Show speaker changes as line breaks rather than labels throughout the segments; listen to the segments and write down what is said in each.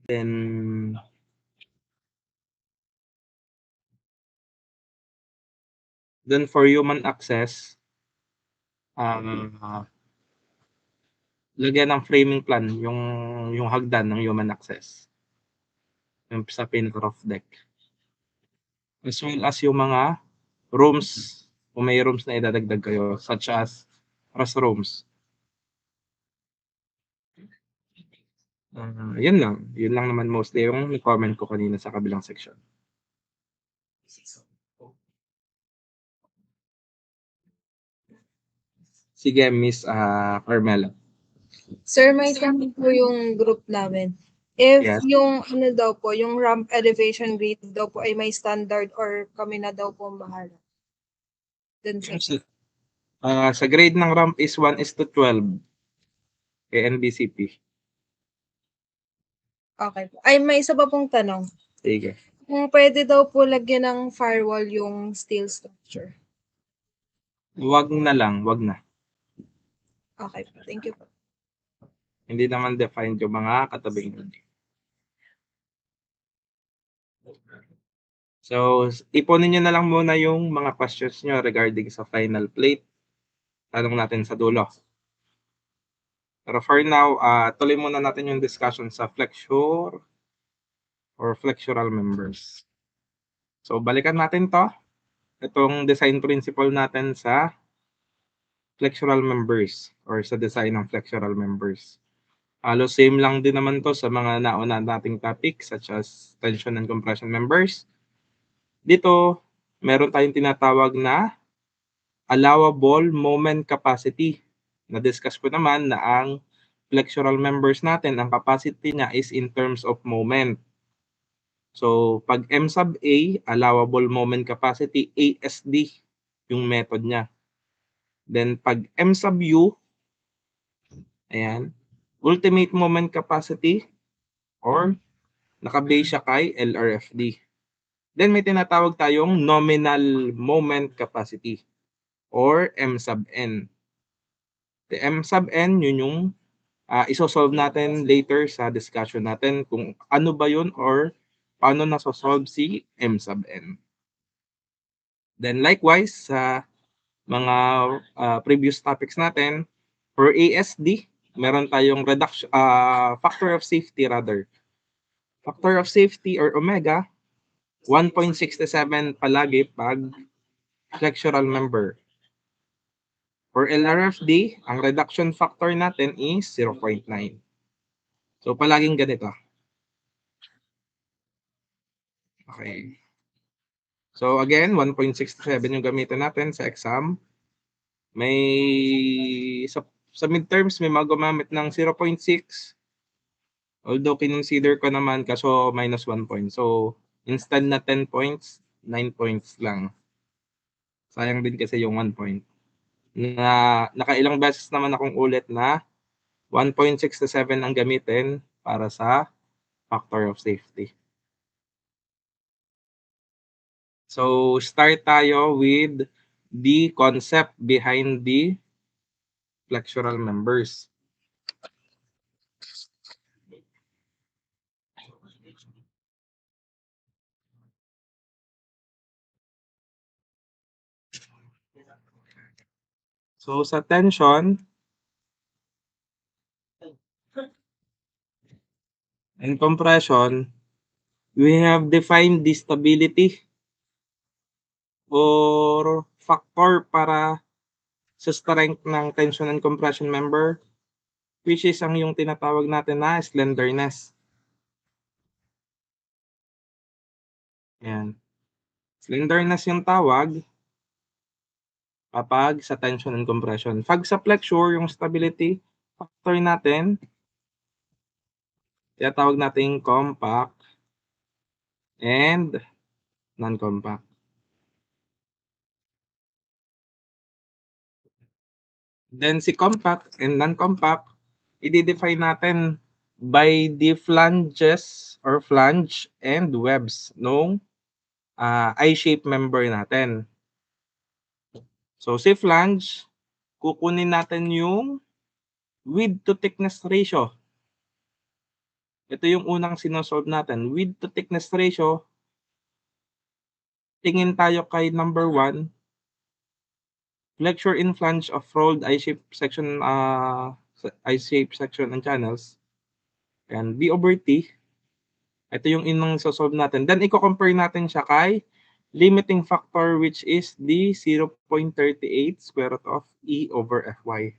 Then for human access, lagyan ng framing plan yung hagdan ng human access. Yung sa pinaka-roof deck. As well as yung mga rooms, kung may rooms na idadagdag kayo, such as restrooms. Yun lang. Yun lang naman mostly yung comment ko kanina sa kabilang section. Sige, Miss Carmela.
Sir, may tanong po yung group namin. If
Yes.
yung ano daw po, yung ramp elevation grid daw po ay may standard or kami na daw po ang bahala. Dun sa
Sa grade ng ramp is 1:12 KNBCP.
Okay po. Ay, may isa pa pong tanong.
Sige.
Kung pwede daw po lagyan ng firewall yung steel structure.
Wag na lang, wag na.
Okay po. Thank you po.
Hindi naman defined yung mga katabing. So, ipunin nyo na lang muna yung mga questions nyo regarding sa final plate. Tanong natin sa dulo. Pero for now, tuloy muna natin yung discussion sa flexure or flexural members. So, balikan natin to. Itong design principle natin sa flexural members or sa design ng flexural members. Halos same lang din naman to sa mga nauna nating topic such as tension and compression members. Dito, meron tayong tinatawag na allowable moment capacity. Na-discuss ko naman na ang flexural members natin, ang capacity niya is in terms of moment. So, pag M sub A, allowable moment capacity, ASD yung method niya. Then, pag M sub U, ayan, ultimate moment capacity or nakabase siya kay LRFD. Then, may tinatawag tayong nominal moment capacity or M sub N. The M sub N, yun yung isosolve natin later sa discussion natin kung ano ba yun or paano nasosolve si M sub N. Then likewise, sa mga previous topics natin, for ASD, meron tayong reduction, factor of safety rather. Factor of safety or omega, 1.67 palagi pag flexural member. For LRFD, ang reduction factor natin is 0.9. So, palaging ganito. Okay. So, again, 1.67 yung gamitin natin sa exam. May, sa midterms, may mga gumamit ng 0.6. Although, kinonsider ko naman kaso minus 1 point. So, instead na 10 points, 9 points lang. Sayang din kasi yung 1 point. Nakailang beses naman akong ulit na 1.67 ang gamitin para sa factor of safety. So, start tayo with the concept behind the flexural members. So, sa tension and compression, we have defined the stability or factor para sa strength ng tension and compression member, which is ang yung tinatawag natin na slenderness. Yan. Slenderness yung tawag kapag sa tension and compression. Pag sa flexure, yung stability factor natin, tinatawag natin compact and non-compact. Then si compact and non-compact, i-define natin by the flanges or flange and webs nung I-shape member natin. So si flange, kukunin natin yung width to thickness ratio. Ito yung unang sinosolve natin. Width to thickness ratio, tingin tayo kay number 1, flexure in flange of rolled I-shaped section and channels. And B over T. Ito yung inang solve natin. Then, i-compare natin siya kay limiting factor which is the 0.38 square root of E over Fy.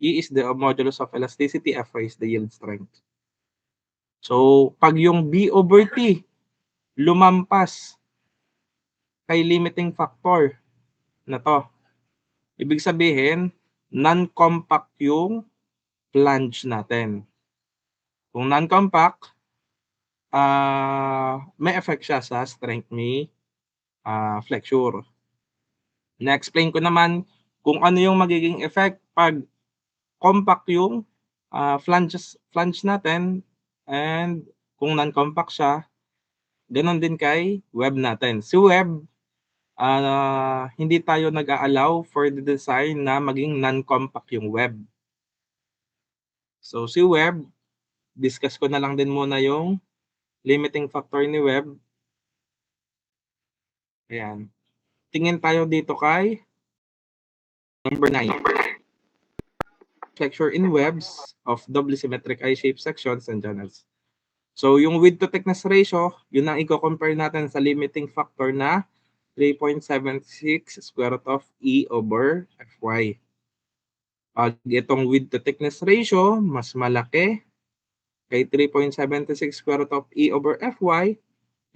E is the modulus of elasticity, Fy is the yield strength. So, pag yung B over T lumampas kay limiting factor na to, ibig sabihin, non-compact yung flange natin. Kung non-compact, may effect siya sa strength ni flexure. Na-explain ko naman kung ano yung magiging effect pag compact yung flange natin, and kung non-compact siya, ganon din kay web natin. Si web, hindi tayo nag-a-allow for the design na maging non-compact yung web. So si web, discuss ko na lang din muna yung limiting factor ni web. Ayan. Tingin tayo dito kay number 9. Flexure in webs of doubly symmetric I-shaped sections and channels. So yung width to thickness ratio, yun ang i-compare natin sa limiting factor na 3.76 square root of E over Fy. Pag itong width to thickness ratio, mas malaki kay 3.76 square root of E over Fy,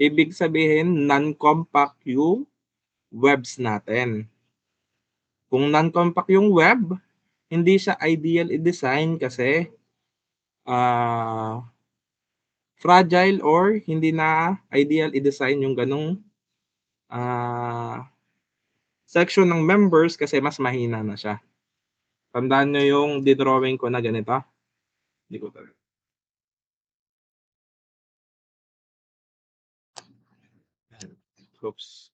ibig sabihin non-compact yung webs natin. Kung non-compact yung web, hindi siya ideal i-design kasi fragile or hindi na ideal i-design yung ganong section ng members kasi mas mahina na siya. Tandaan nyo yung drawing ko na ganito. Hindi ko talaga. Oops.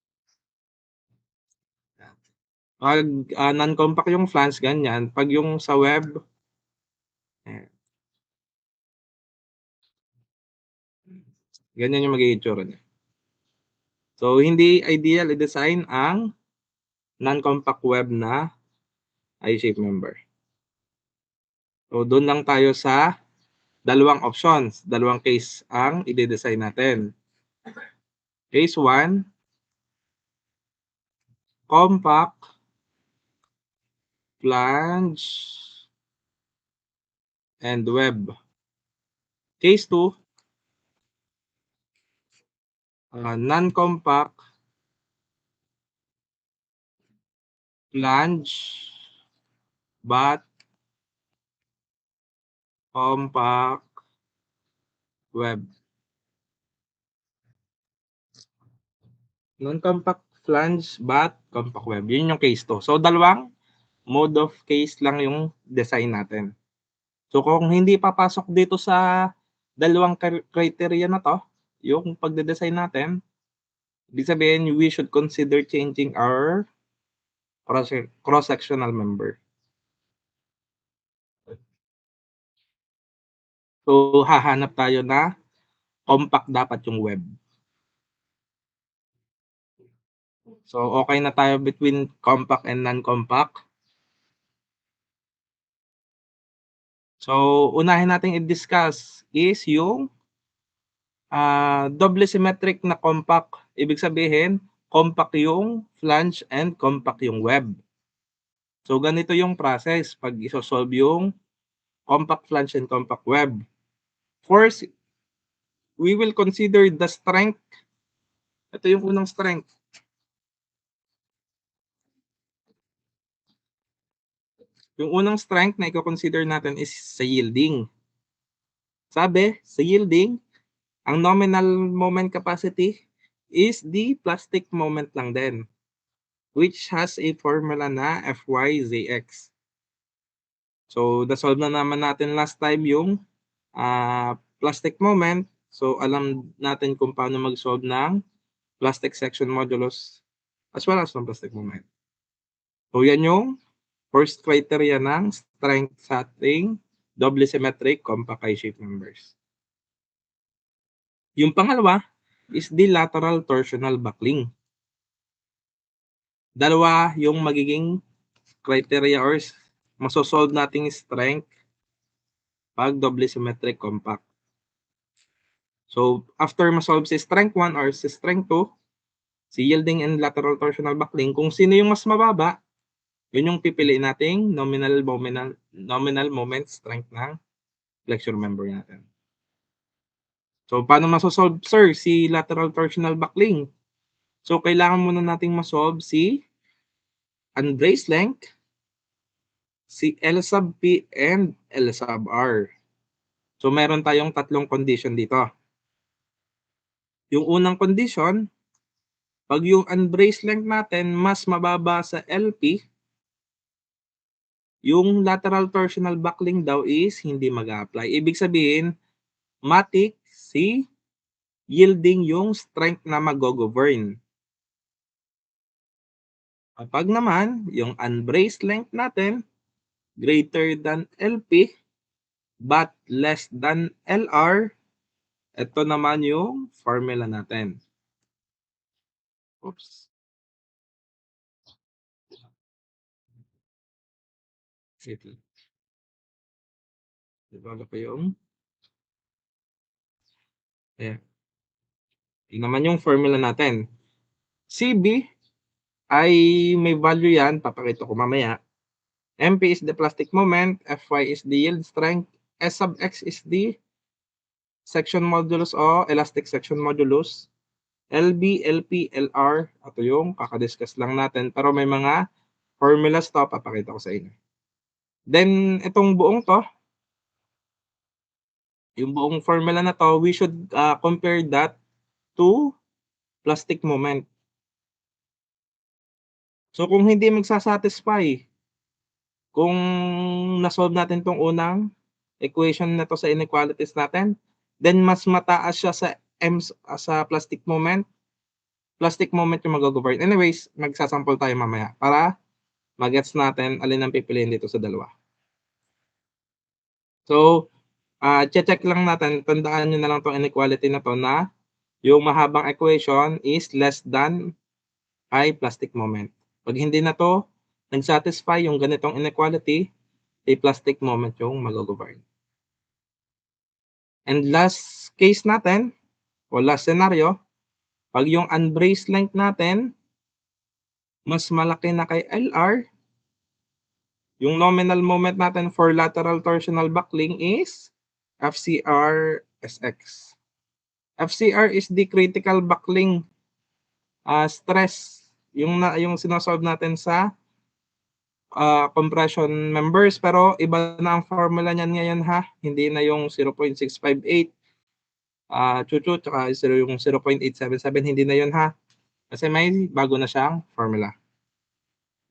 Pag non-compact yung flange, ganyan. Pag yung sa web, ganyan yung magiging itsura niya. So, hindi ideal i-design ang non-compact web na I-shape member. So, doon lang tayo sa dalawang options. Dalawang case ang i-design natin. Case 1, compact flange and web. Case 2, non-compact flange but compact web. Non-compact flange but compact web. Yun yung case 2. So, dalawang mode of case lang yung design natin. So, kung hindi papasok dito sa dalawang criteria na to, yung pagde-design natin, ibig sabihin, we should consider changing our cross-sectional member. So, hahanap tayo na compact dapat yung web. So, okay na tayo between compact and non-compact. So, unahin natin i-discuss is yung double symmetric na compact. Ibig sabihin, compact yung flange and compact yung web. So, ganito yung process pag isosolve yung compact flange and compact web. First, we will consider the strength. Ito yung unang strength. Yung unang strength na i-consider natin is sa yielding. Sabi, sa yielding, ang nominal moment capacity is the plastic moment lang din, which has a formula na Fyzx. So, na-solve na naman natin last time yung plastic moment. So, alam natin kung paano mag-solve ng plastic section modulus as well as ng plastic moment. So, yan yung first criteria ng strength sa ating doubly symmetric compact I-shape members. Yung pangalawa is the lateral torsional buckling. Dalawa yung magiging criteria or masosolve nating strength pag doble symmetric compact. So, after masolve si strength 1 or si strength 2, si yielding and lateral torsional buckling, kung sino yung mas mababa, yun yung pipiliin nating nominal moment strength ng flexure member natin. So, paano masosolve, sir, si lateral torsional buckling? So, kailangan muna nating masolve si unbraced length, si L sub P, and L sub R. So, meron tayong tatlong condition dito. Yung unang condition, pag yung unbraced length natin mas mababa sa LP, yung lateral torsional buckling daw is hindi mag-apply. Ibig sabihin, matik si yielding yung strength na mag-govern. Kapag naman, yung unbraced length natin greater than LP but less than LR, ito naman yung formula natin. Oops. Wait. Develop ko yung ayan. Yun naman yung formula natin. CB ay may value yan, papakita ko mamaya. MP is the plastic moment, Fy is the yield strength, S sub X is the section modulus o elastic section modulus, LB, LP, LR, ito yung kakadiscuss lang natin, pero may mga formulas to, papakita ko sa inyo. Then, itong buong to, yung buong formula na to, we should compare that to plastic moment. So, kung hindi magsasatisfy, kung nasolve natin tong unang equation na to sa inequalities natin, then mas mataas siya sa sa plastic moment yung mag-govern. Anyways, magsasample tayo mamaya para magets natin alin ang pipiliin dito sa dalawa. So, check lang natin, tandaan nyo na lang tong inequality na to na yung mahabang equation is less than high plastic moment. Pag hindi na to nag-satisfy yung ganitong inequality, a plastic moment yung mag-govern. And last case natin, o last scenario, pag yung unbraced length natin, mas malaki na kay LR, yung nominal moment natin for lateral torsional buckling is FCR SX. FCR is the critical buckling stress, yung sinosolve natin sa compression members, pero iba na ang formula niyan ngayon ha, hindi na yung 0.658 chuchu, tsaka yung 0.877, hindi na yun ha. Kasi may bago na siyang formula.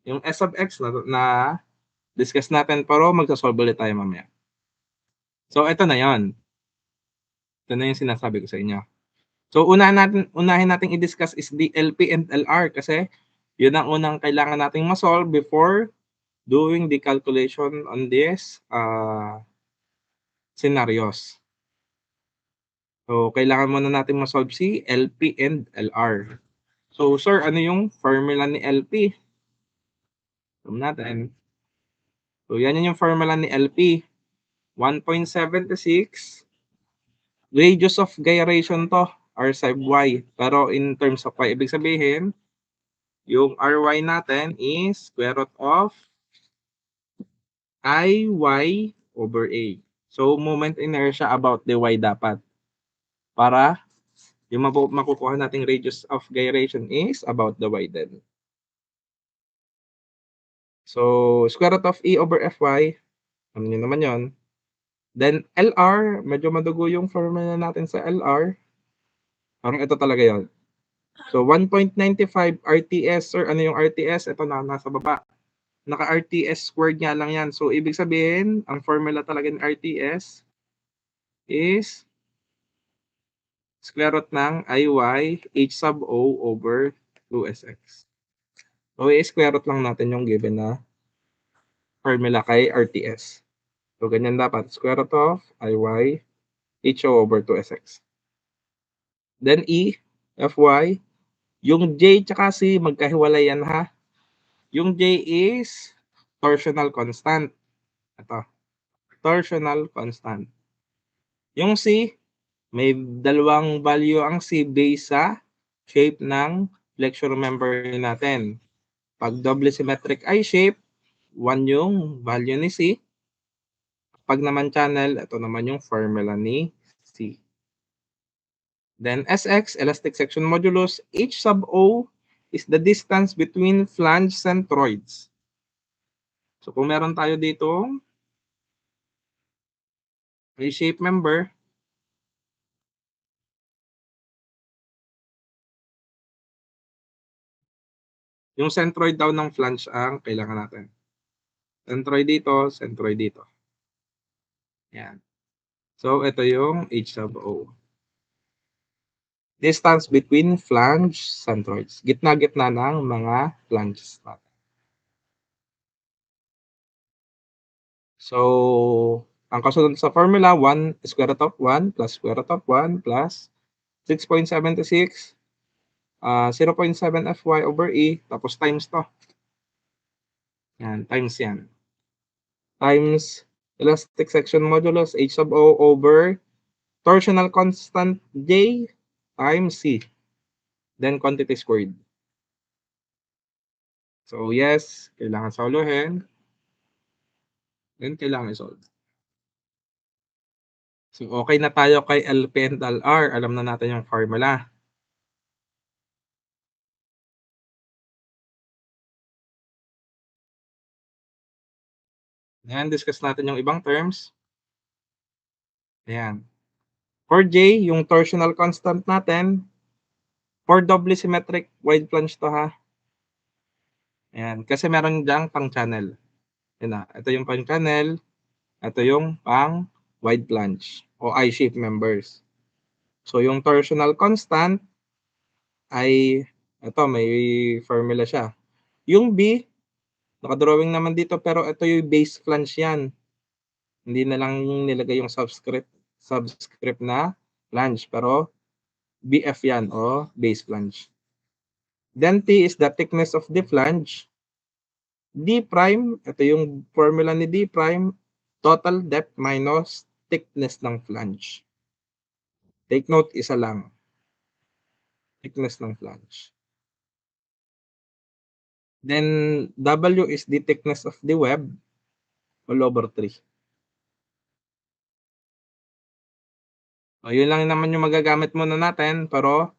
Yung S sub X na discuss natin, pero magsasolve ulit tayo mamaya. So, ito na yon. Ito na yung sinasabi ko sa inyo. So, unahin natin i-discuss is the LP and LR kasi yun ang unang kailangan nating masolve before doing the calculation on this scenarios. So, kailangan muna natin masolve si LP and LR. So, sir, ano yung formula ni LP? Alam natin. So, yan yung formula ni LP. 1.76. Radius of gyration to, R sub Y. Pero in terms of Y, ibig sabihin, yung RY natin is square root of IY over A. So, moment inertia about the Y dapat. Para yung makukuha nating radius of gyration is about the Y din. So, square root of E over Fy, ano nyo naman yon. Then, LR, medyo madugo yung formula natin sa LR. Parang ito talaga yon. So, 1.95 RTS, sir, ano yung RTS? Ito na, nasa baba. Naka-RTS squared nga lang yan. So, ibig sabihin, ang formula talaga ng RTS is square root ng IY H sub O over 2SX. So, i-square root lang natin yung given na formula kay RTS. So, ganyan dapat. Square root of IY HO over 2SX. Then E, Fy. Yung J tsaka C, magkahiwalay yan ha. Yung J is torsional constant. Ito, torsional constant. Yung C, may dalawang value ang C based sa shape ng flexure member natin. Pag double symmetric I shape, 1 yung value ni C. Pag naman channel, ito naman yung formula ni C. Then Sx, elastic section modulus, H sub O is the distance between flange centroids. So kung meron tayo dito A-shape member, yung centroid daw ng flange ang kailangan natin. Centroid dito, centroid dito. Yan. So ito yung H sub O. Distance between flange centroids. Gitna-gitna ng mga flanges natin. So, ang kasunod sa formula, 1 square root of 1 plus square root of 1 plus 6.76 0.7 Fy over E, tapos times to. Yan, times yan. Times elastic section modulus H sub O over torsional constant J times C. Then quantity squared. So yes, kailangan soluhin. Then kailangan isolve. So okay na tayo kay LP and LR. Alam na natin yung formula. Ayan, discuss natin yung ibang terms. Ayan. For J, yung torsional constant natin, for doubly symmetric wide flange to ha. Ayan, kasi meron diyang pang channel. Yan na, ito yung pang channel, ito yung pang wide flange o I-shape members. So yung torsional constant ay, ito may formula siya. Yung B, nakadrawing naman dito pero ito yung base flange yan. Hindi na lang nilagay yung subscript na flange pero BF yan o base flange. Then T is the thickness of the flange. D prime, ito yung formula ni D prime, total depth minus thickness ng flange. Take note, isa lang. Thickness ng flange. Then W is the thickness of the web all over 3. So, yun lang naman yung magagamit muna natin, pero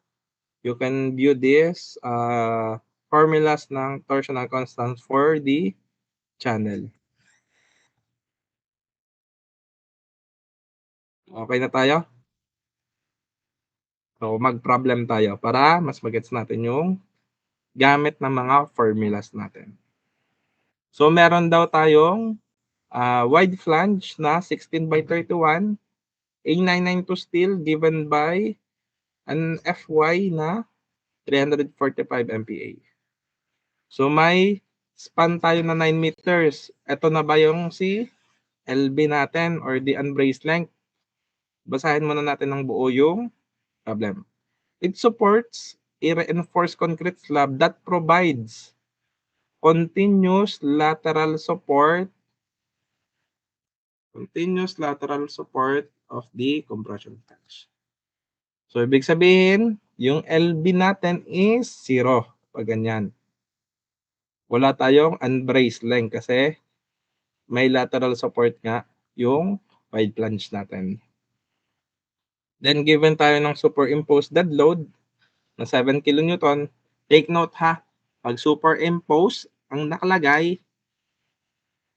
you can view this formulas ng torsional constants for the channel. Okay na tayo? So, mag-problem tayo para mas magets natin yung gamit ng mga formulas natin. So, meron daw tayong wide flange na 16/31, A992 steel given by an Fy na 345 MPa. So, may span tayo na 9 meters. Ito na ba yung si LB natin or the unbraced length? Basahin muna natin ng buo yung problem. It supports a reinforced concrete slab that provides continuous lateral support of the compression flange. So, ibig sabihin, yung LB natin is 0. Pag ganyan. Wala tayong unbraced length kasi may lateral support nga yung wide flange natin. Then, given tayo ng superimposed dead load na 7 kN, take note ha, pag superimpose, ang nakalagay,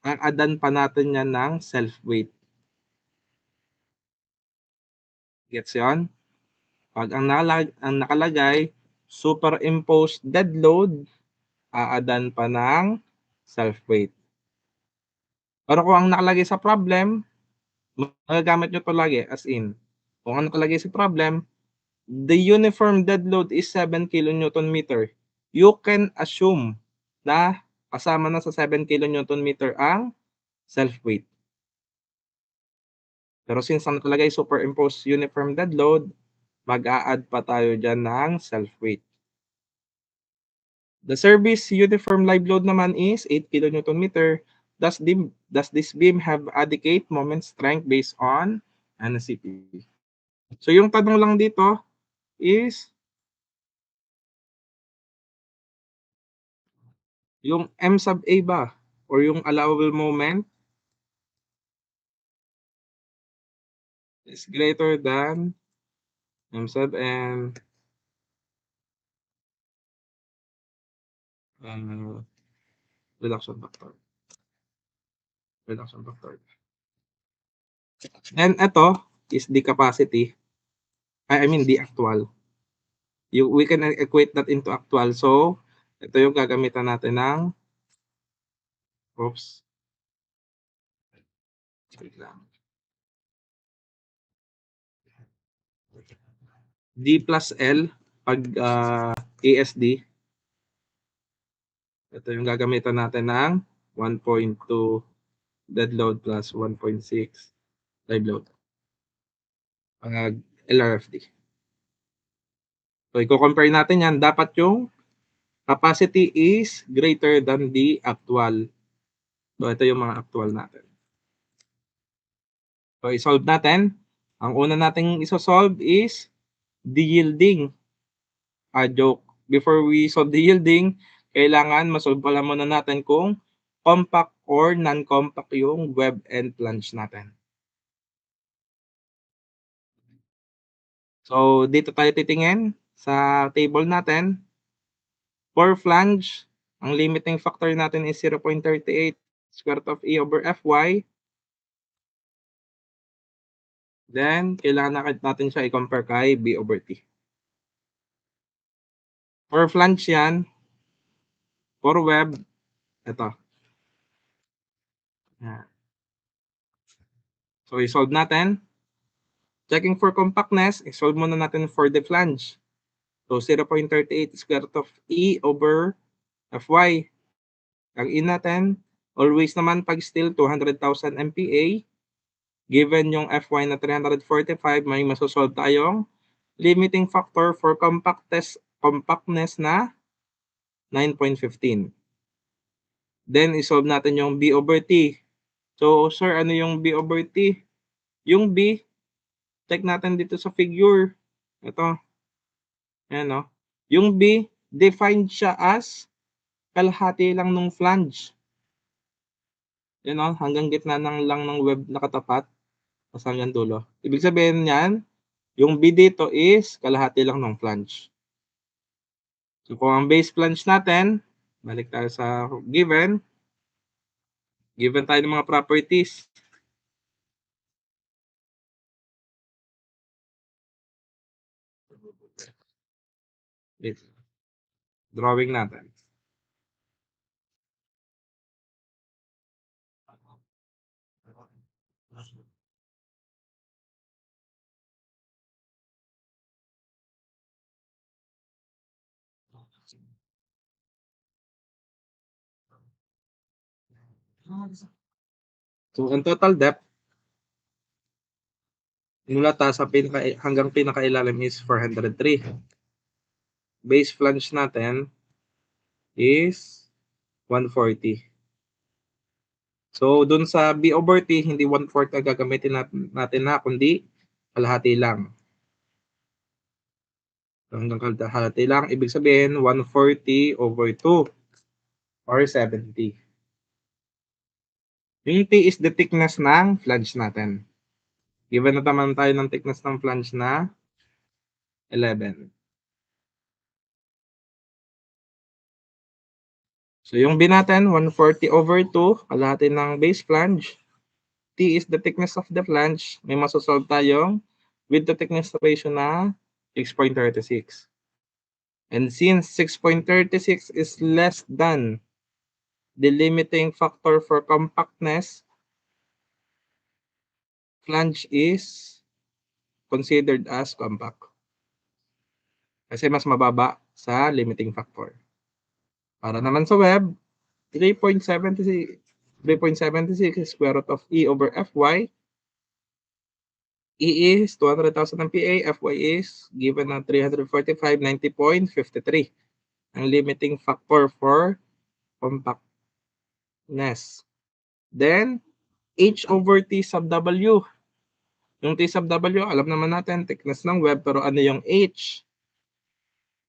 ang adan pa natin yan ng self-weight. Gets yun? Pag ang nakalagay, superimposed dead load, aadan pa ng self-weight. Pero kung ang nakalagay sa problem, magagamit nyo to lagi, as in, kung ang nakalagay sa problem, the uniform dead load is 7 kN. You can assume na kasama na sa 7 kN ang self-weight. Pero since ang nakalagay superimposed uniform dead load, mag-a-add pa tayo dyan ng self-weight. The service uniform live load naman is 8 kN. Does this beam have adequate moment strength based on NSCP? So yung tanong lang dito is yung M sub A ba or yung allowable moment is greater than M sub N reduction factor. And ito is the capacity. I mean the actual. We can equate that into actual. So, ito yung gagamitan natin ng wait lang. D plus L pag ASD. Ito yung gagamitan natin ng 1.2 dead load plus 1.6 live load. Pag LRFD. So, i-compare natin yan. Dapat yung capacity is greater than the actual. So, ito yung mga actual natin. So, i-solve natin. Ang una nating isosolve is the yielding. Joke. Before we solve the yielding, kailangan masolve pala muna natin kung compact or non-compact yung web and flange natin. So, dito tayo titingin sa table natin. For flange, ang limiting factor natin is 0.38 square root of E over Fy. Then, kailangan natin siya i-compare kay B over T. For flange yan. For web, ito. So, i-solve natin. Checking for compactness, i-solve muna natin for the flange. So, 0.38 square root of E over Fy. Ang E natin, always naman pag still 200,000 MPa, given yung Fy na 345, may masosolve tayong limiting factor for compactness na 9.15. Then, isolve natin yung B over T. So, sir, ano yung B over T? Yung B, check natin dito sa figure. Ito. Ayan, no? Yung B, defined siya as kalahati lang ng flange. Yan, no? Hanggang gitna lang ng web nakatapat. Tapos hanggang dulo. Ibig sabihin niyan, yung B dito is kalahati lang ng flange. So, kung ang base flange natin, balik tayo sa given. Given tayo ng mga properties. Drawing natin. So, ang total depth mula sa hanggang pinakailalim is 403. Base flange natin is 140. So, dun sa B over T, hindi 1/4 ang gagamitin natin na, kundi kalahati lang. Hanggang kalahati lang, ibig sabihin 140 over 2 or 70. Yung T is the thickness ng flange natin. Given na naman tayo ng thickness ng flange na 11. So, yung B natin, 140 over 2, kalahati ng base flange. T is the thickness of the flange. May masosolve tayong with the thickness ratio na 6.36. And since 6.36 is less than the limiting factor for compactness, flange is considered as compact. Kasi mas mababa sa limiting factor. Para naman sa web, 3.76 square root of E over Fy E is 200,000 MPa, Fy is given na 345, 90.53. Ang limiting factor for compactness. Then, H over T sub W. Yung T sub W, alam naman natin, thickness ng web, pero ano yung H?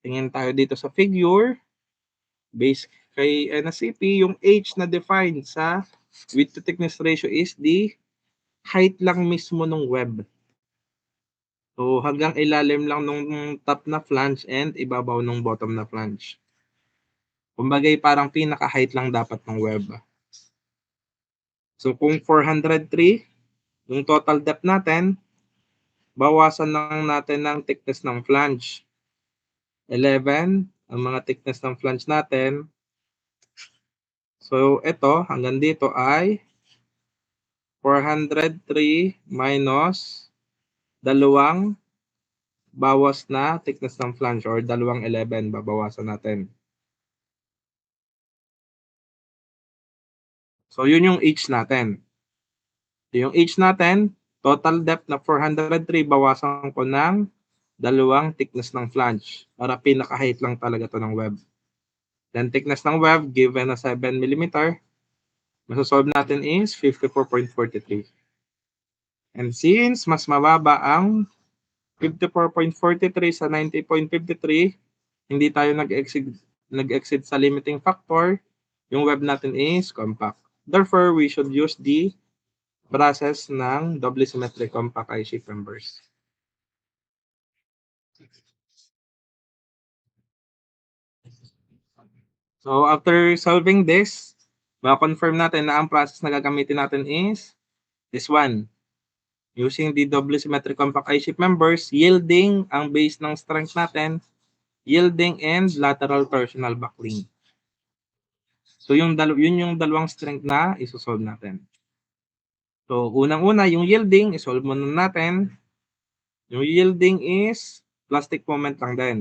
Tingin tayo dito sa figure. Base kay NSCP, yung H na defined sa width to thickness ratio is the height lang mismo ng web. So, hanggang ilalim lang nung top na flange and ibabaw ng bottom na flange. Kumbagay, parang pinaka-height lang dapat ng web. So, kung 403, yung total depth natin, bawasan lang natin ng thickness ng flange. 11, ang mga thickness ng flange natin. So, ito, hanggang dito ay 403 minus dalawang bawas na thickness ng flange or dalawang 11 babawasan natin. So, yun yung H natin. Yung H natin, total depth na 403, bawasan ko ng dalawang thickness ng flange para pinaka-height lang talaga to ng web. Then, thickness ng web, given na 7 mm, masasolve natin is 54.43. And since mas mababa ang 54.43 sa 90.53, hindi tayo nag-exceed sa limiting factor, yung web natin is compact. Therefore, we should use the process ng doubly symmetric compact I-shape members. So, after solving this, ma-confirm natin na ang process na gagamitin natin is this one. Using the doubly symmetric compact I-shape members, yielding ang base ng strength natin, yielding and lateral torsional buckling. So, yun yung dalawang strength na isosolve natin. So, unang-una, yung yielding, isolve muna natin. Yung yielding is plastic moment lang din.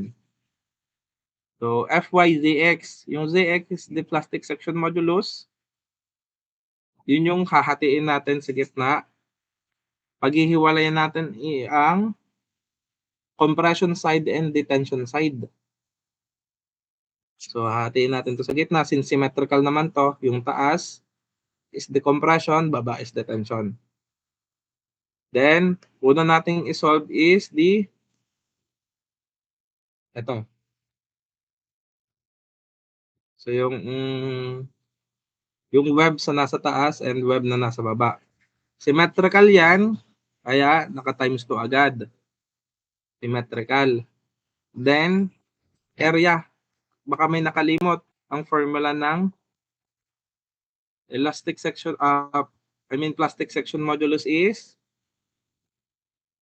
So, Fyzx, yung Zx is the plastic section modulus. Yun yung hahatiin natin sa gitna. Paghihiwalayan natin ang compression side and detention side. So, hahatiin natin to sa gitna. Since symmetrical naman to, yung taas is the compression, baba is detention. Then, una nating isolve is ito. So, yung web sa nasa taas and web na nasa baba. Symmetrical yan, kaya naka times 2 agad. Symmetrical. Then, area. Baka may nakalimot ang formula ng plastic section modulus is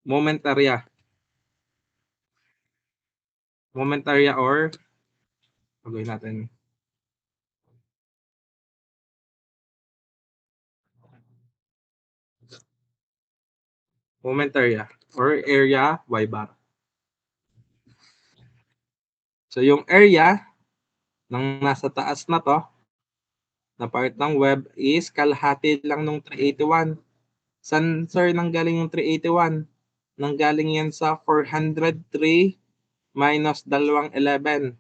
moment area. Moment area or gagawin natin. Moment area or area y bar. So, yung area ng nasa taas na to, na part ng web is kalahati lang nung 381. San sir nanggaling yung 381? Nanggaling yan sa 403 minus 211.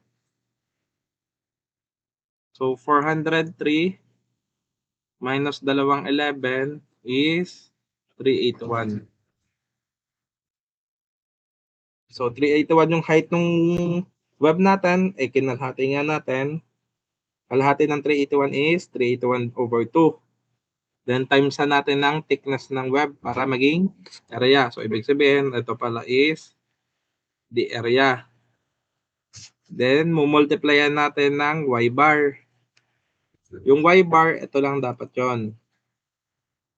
So 403 minus 211 is 381. So 381 yung height ng web natin, kinalahati nga natin. Kalahati ng 381 is 381 over 2. Then times natin ng thickness ng web para maging area. So ibig sabihin, ito pala is the area. Then mumultiplyan natin ng y bar. Yung y bar, ito lang dapat yon.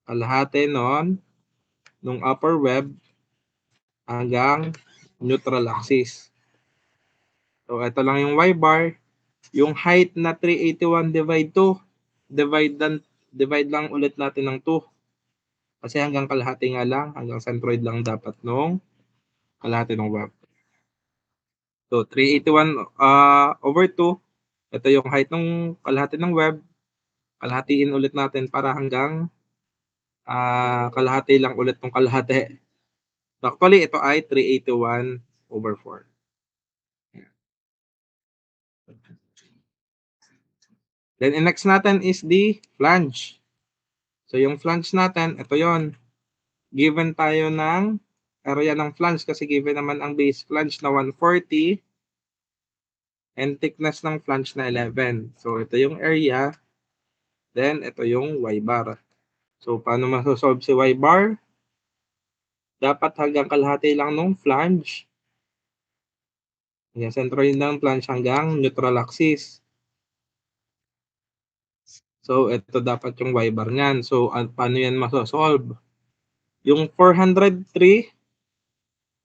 Kalahati nung upper web hanggang neutral axis. So ito lang yung y bar. Yung height na 381 divide 2, divide lang ulit natin ng 2. Kasi hanggang kalahati nga lang, hanggang centroid lang dapat nung kalahati ng web. So 381 over 2, ito yung height ng kalahati ng web. Kalahatiin ulit natin para hanggang kalahati lang ulit ng kalahati. Actually, ito ay 381/4. Then, next natin is the flange. So, yung flange natin, ito yon. Given tayo ng area ng flange kasi given naman ang base flange na 140 and thickness ng flange na 11. So, ito yung area. Then, ito yung y-bar. So, paano masosolve si y-bar? Dapat hanggang kalahati lang nung flange. Yung sentro yun ng flange hanggang neutral axis. So, ito dapat yung y-bar niyan. So, paano yan masosolve? Yung 403,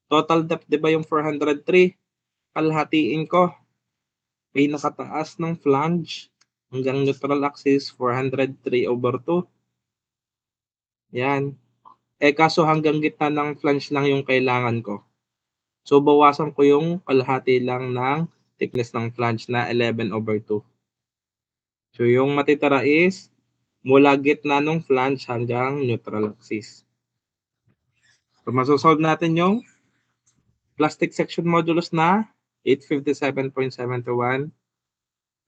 total depth, di ba yung 403? Kalhatiin ko. Pinakataas ng flange hanggang neutral axis, 403/2. Yan. Kaso hanggang gitna ng flange lang yung kailangan ko. So, bawasan ko yung kalahati lang ng thickness ng flange na 11/2. So, yung matitira is mula gitna ng flange hanggang neutral axis. So, masosolve natin yung plastic section modulus na 857.721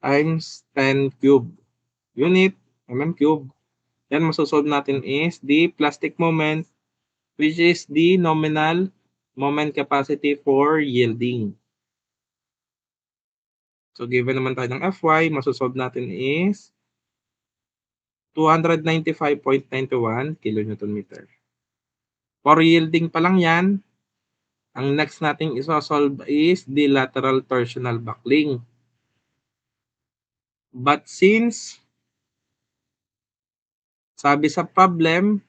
times 10 cube unit mm cube. Yan, masosolve natin is the plastic moment, which is the nominal moment capacity for yielding. So, given naman tayo ng Fy, masosolve natin is 295.91 kilonewton meter. For yielding pa lang yan, ang next nating isosolve is the lateral torsional buckling. But since sabi sa problem,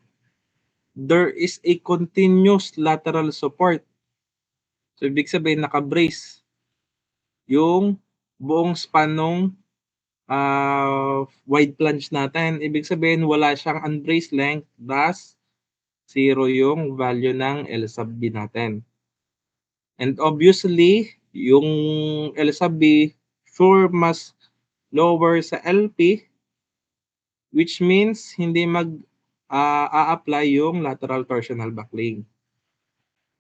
there is a continuous lateral support. So, ibig sabihin, naka-brace yung buong span ng wide flange natin. Ibig sabihin, wala siyang unbraced length, thus, 0 yung value ng L sub B natin. And obviously, yung L sub B, sure, mas lower sa LP, which means hindi a-apply yung lateral torsional buckling.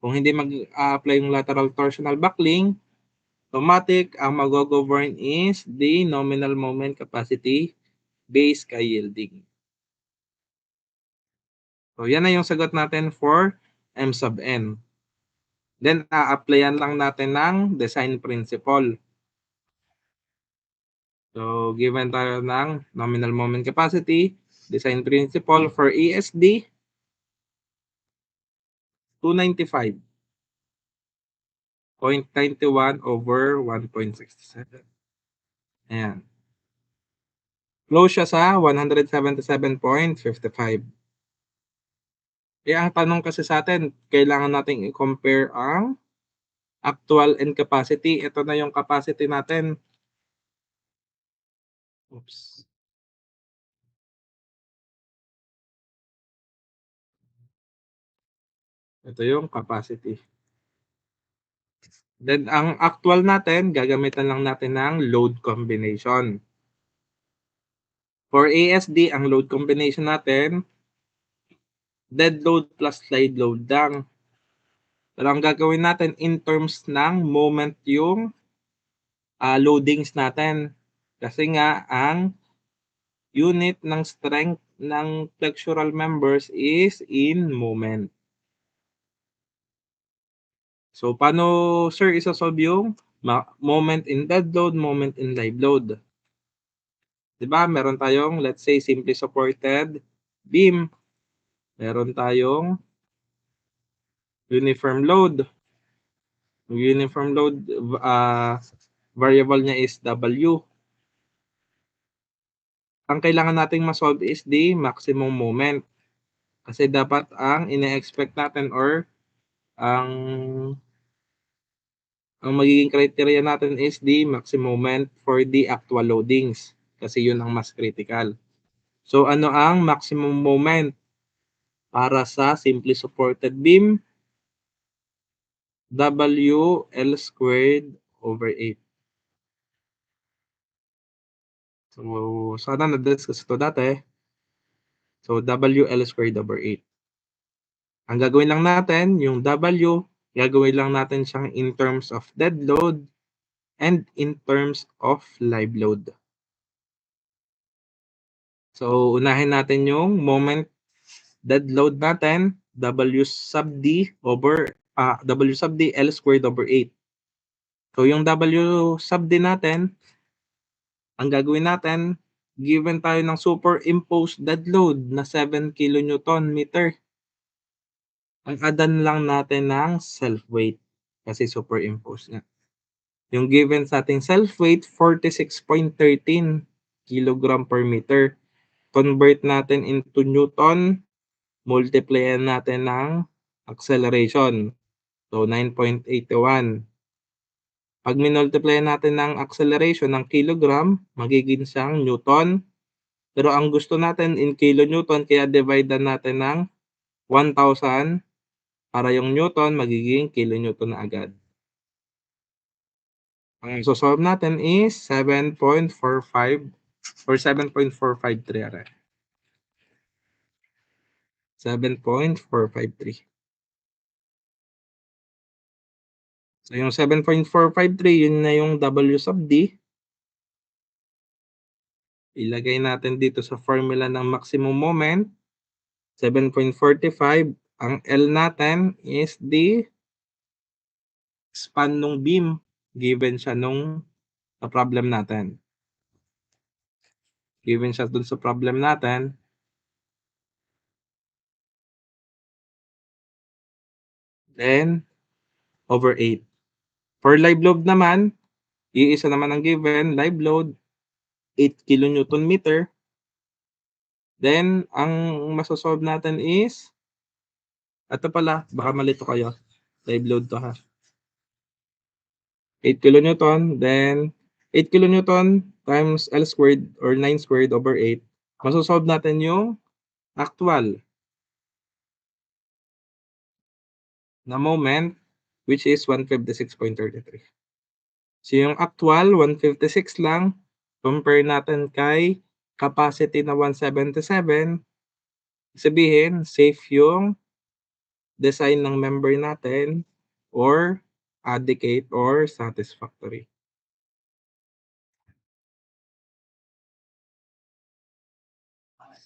Kung hindi mag-a-apply yung lateral torsional buckling, automatic, ang mag-govern is the nominal moment capacity based kay yielding. So, yan na yung sagot natin for M sub N. Then, a-applyan lang natin ng design principle. So, given tayo ng nominal moment capacity, design principle for ESD, 295.91/1.67. Ayan. Close siya sa 177.55. Ang tanong kasi sa atin, kailangan nating i-compare ang actual and capacity. Ito na yung capacity natin. Oops. Ito yung capacity. Then, ang actual natin, gagamitan lang natin ng load combination. For ASD, ang load combination natin, dead load plus slide load lang. Pero ang gagawin natin in terms ng moment yung loadings natin. Kasi nga, ang unit ng strength ng flexural members is in moment. So, paano, sir, isasolve yung moment in dead load, moment in live load? Diba? Meron tayong, let's say, simply supported beam. Meron tayong uniform load. Yung uniform load, variable niya is W. Ang kailangan nating masolve is the maximum moment. Kasi dapat ang ine-expect natin or ang magiging criteria natin is the maximum moment for the actual loadings. Kasi yun ang mas critical. So, ano ang maximum moment para sa simply supported beam? W L squared over 8. So, sana na-discuss ito dati. So, W L squared over 8. Ang gagawin lang natin, yung W, gagawin lang natin siyang in terms of dead load and in terms of live load. So, unahin natin yung moment dead load natin, W sub D W sub D L squared over 8. So, yung W sub D natin, ang gagawin natin, given tayo ng superimposed dead load na 7 kN meter. Ang adan lang natin ng self-weight kasi superimposed nga. Yung given sa ating self-weight, 46.13 kg per meter. Convert natin into Newton, multiplyan natin ng acceleration. So, 9.81. Pag minultiply natin ng acceleration ng kilogram, magiging siyang Newton. Pero ang gusto natin in kilonewton, kaya divide natin ng 1,000 para yung Newton magiging kilonewton na agad. Ang sosolve natin is 7.45 or 7.453 are. 7.453. So yung 7.453, yun na yung W sub D. Ilagay natin dito sa formula ng maximum moment. 7.45. Ang L natin is the span ng beam given siya nung sa problem natin. Given siya dun sa problem natin. Then, over 8. For live load naman, iisa naman ang given, live load, 8 kN meter. Then, ang masosolve natin is, ito pala, baka malito kayo. Live load to ha. 8 kN, then 8 kN times L squared or 9 squared over 8. Masosolve natin yung actual na moment, which is 156.33. So yung actual, 156 lang. Compare natin kay capacity na 177. Sabihin, safe yung design ng member natin or adequate or satisfactory.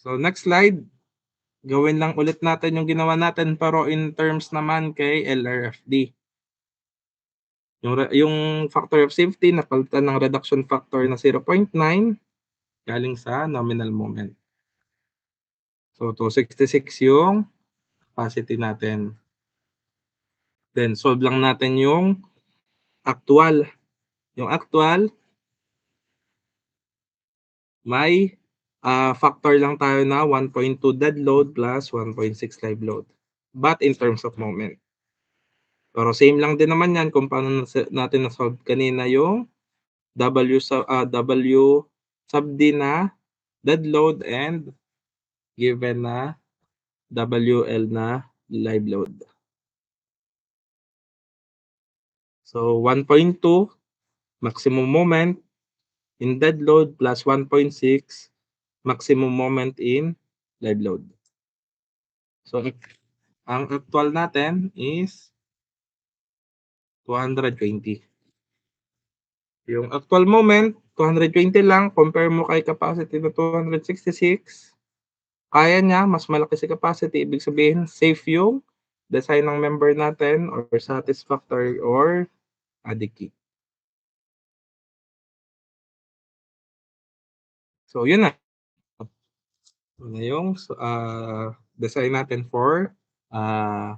So next slide, gawin lang ulit natin yung ginawa natin pero in terms naman kay LRFD. Yung factor of safety, napalitan ng reduction factor na 0.9 galing sa nominal moment. So 266 yung capacity natin. Then solve lang natin yung actual. Yung actual, may factor lang tayo na 1.2 dead load plus 1.6 live load. But in terms of moment. Pero same lang din naman yan kung paano natin na-solve kanina yung W sub D na dead load and given na WL na live load. So 1.2 maximum moment in dead load plus 1.6 maximum moment in live load. So ang actual natin is 220. Yung actual moment, 220 lang. Compare mo kay capacity na 266. Kaya niya, mas malaki si capacity. Ibig sabihin, safe yung design ng member natin or satisfactory or adequate. So, yun na. Yun na yung design natin for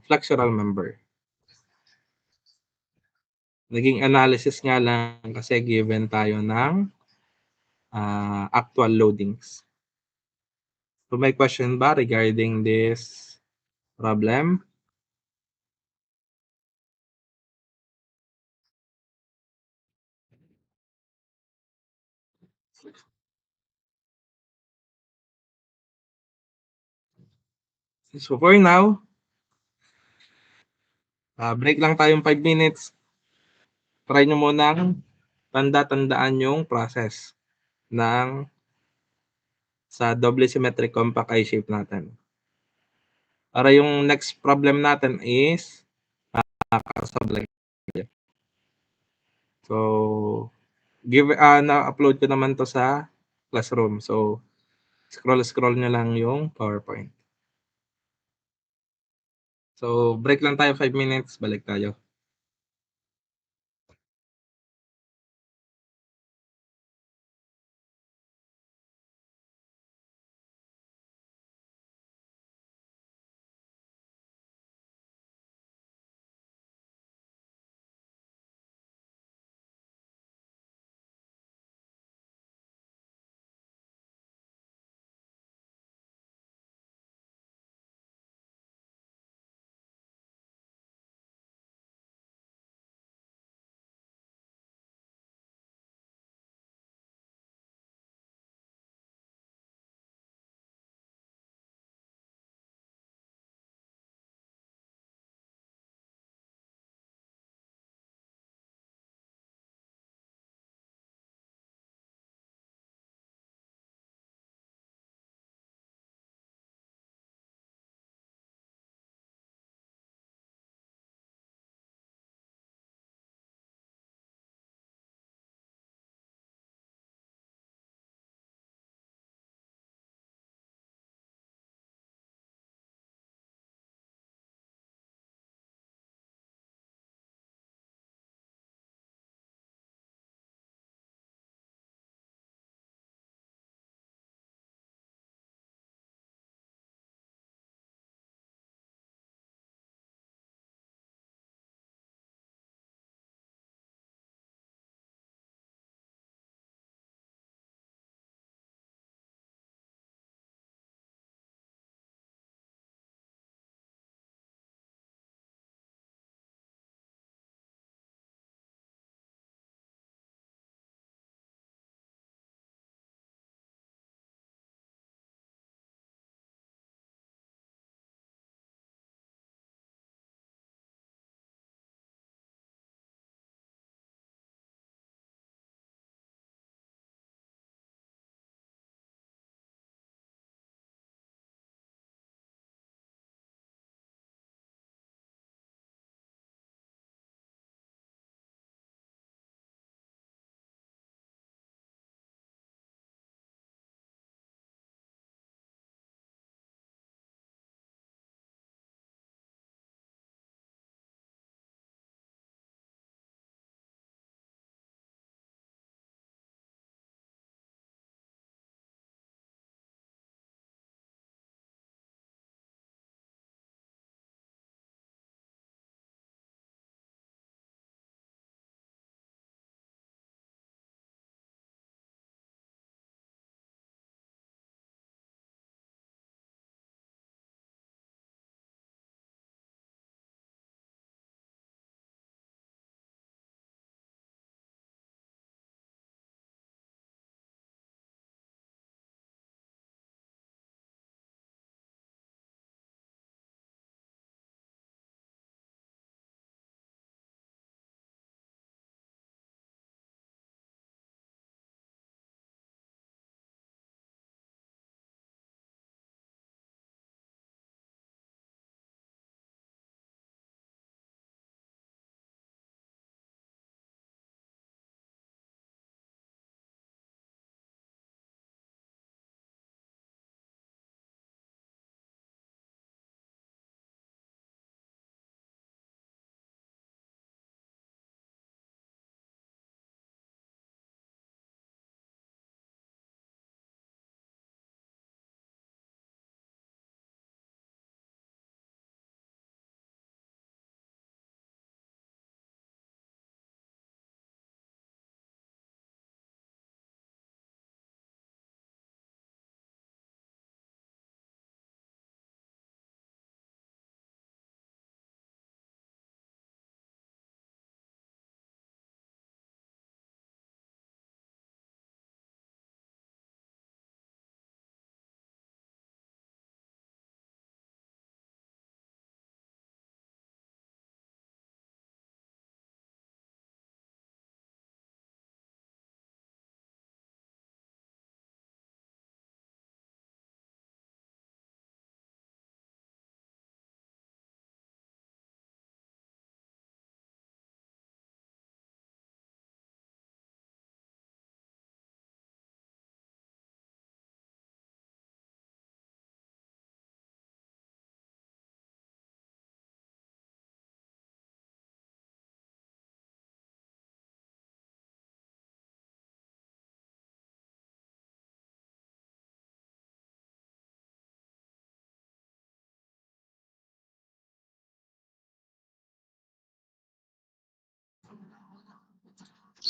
flexural member. Naging analysis nga lang kasi given tayo ng actual loadings. So may question ba regarding this problem? So for now, break lang tayong 5 minutes. Try nyo munang tanda-tandaan yung process ng sa double symmetric compact eye shape natin. Para yung next problem natin is sablay. So, na-upload ko naman to sa Classroom. So, scroll nyo lang yung PowerPoint. So, break lang tayo 5 minutes. Balik tayo.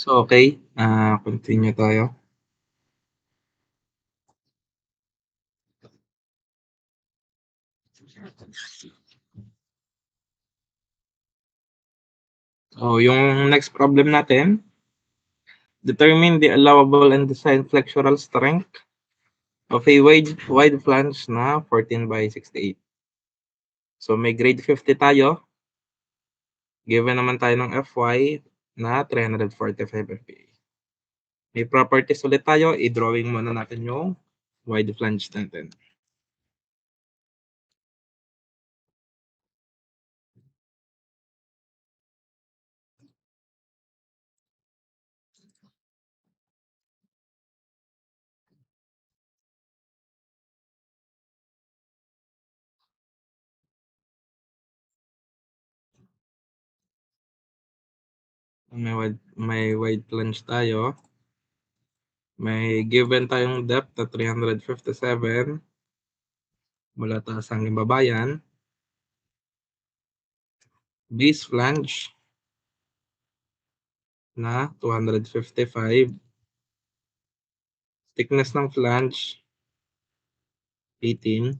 So, okay, continue tayo. So, yung next problem natin, determine the allowable and designed flexural strength of a wide flange na 14/68. So, may grade 50 tayo. Given naman tayo ng Fy na 345 MPa. May properties ulit tayo. I-drawing muna natin yung wide flange natin. May wide flange tayo. May given tayong depth na 357 mula taas hanggang baba yan. Base flange na 255. Thickness ng flange 18.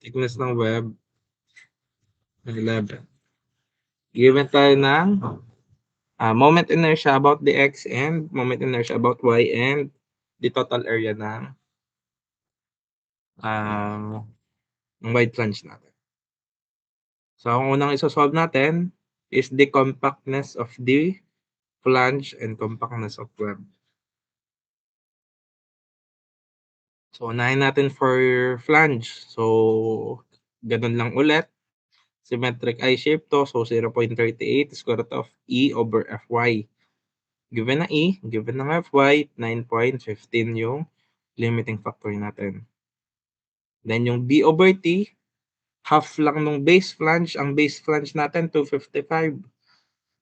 Thickness ng web 11. Given tayo ng moment inertia about the x and moment inertia about y and the total area ng wide flange natin. So, ang unang isosolve natin is the compactness of the flange and compactness of web. So, unahin natin for flange. So, ganun lang ulit. Symmetric I-shape to. So, 0.38 square root of E over Fy. Given na E, given ng Fy, 9.15 yung limiting factor natin. Then, yung B over T, half lang nung base flange. Ang base flange natin, 255.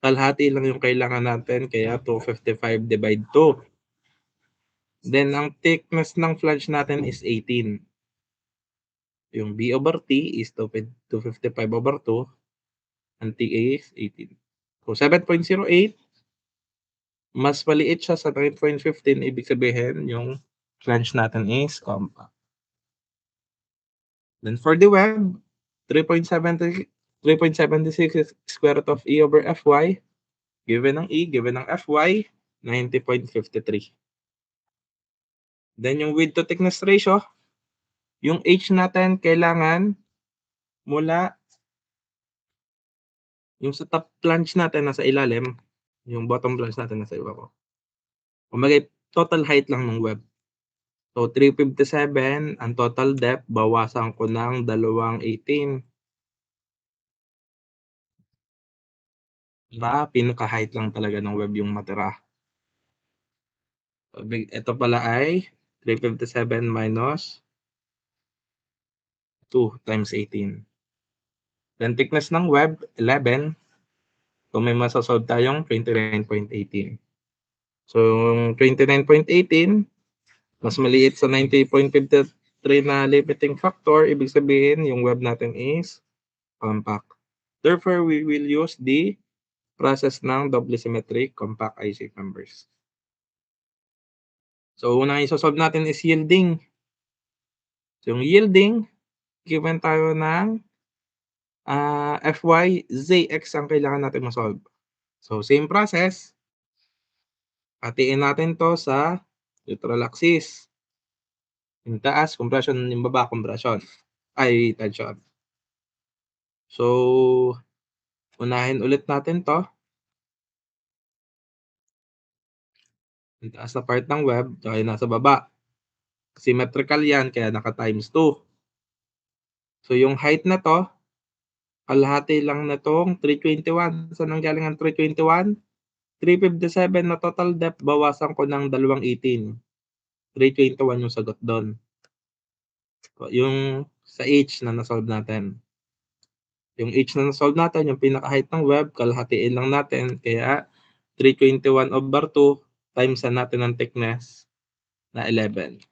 Kalahati lang yung kailangan natin, kaya 255 divide 2. Then, ang thickness ng flange natin is 18. Yung B over T is 255 over 2. Ang TA is 18. So, 7.08. Mas maliit siya sa 9.15. Ibig sabihin, yung flange natin is compact. Then, for the web, 3.76 square root of E over Fy. Given ng E, given ng Fy, 90.53. Then, yung width to thickness ratio, yung H natin kailangan mula yung sa top flange natin nasa ilalim, yung bottom flange natin nasa ibaba. Kumbaga, total height lang ng web. So, 357, ang total depth, bawasan ko ng 218. Diba? Pinaka-height lang talaga ng web yung matira. So, ito pala ay 357 minus 2 times 18. Then, thickness ng web, 11. So, may masasolve tayong 29.18. So, yung 29.18, mas maliit sa 90.53 na limiting factor, ibig sabihin, yung web natin is compact. Therefore, we will use the process ng doubly symmetric compact I-shape members. So, unang isosolve natin is yielding. So, yung yielding, given tayo ng Fy, Zx ang kailangan natin masolve. So, same process. Hatiin natin to sa neutral axis. Yung taas, compression. Yung baba, compression. Ay, tension. So, unahin ulit natin to. Yung taas na part ng web, kaya nasa baba. Symmetrical yan, kaya naka times 2. So, yung height na to, kalahati lang na tong 321. Saan nanggaling ang 321? 357 na total depth, bawasan ko ng 218. 321 yung sagot doon. So, yung sa H na nasolve natin. Yung H na nasolve natin, yung pinaka-height ng web, kalahatiin lang natin. Kaya 321 over 2 times natin ang thickness na 11.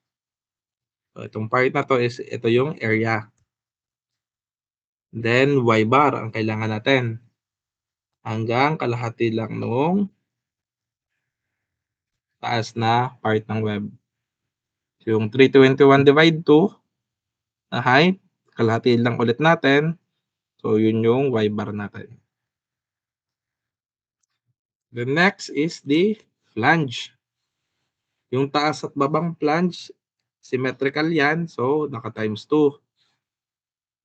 So, itong part na to is, ito yung area. Then, Y bar ang kailangan natin. hanggang kalahati lang nung taas na part ng web. So, yung 321 divide 2 na height, kalahati lang ulit natin. So, yun yung y bar natin. The next is the flange. Yung taas at babang flange, symmetrical yan. So, naka times 2.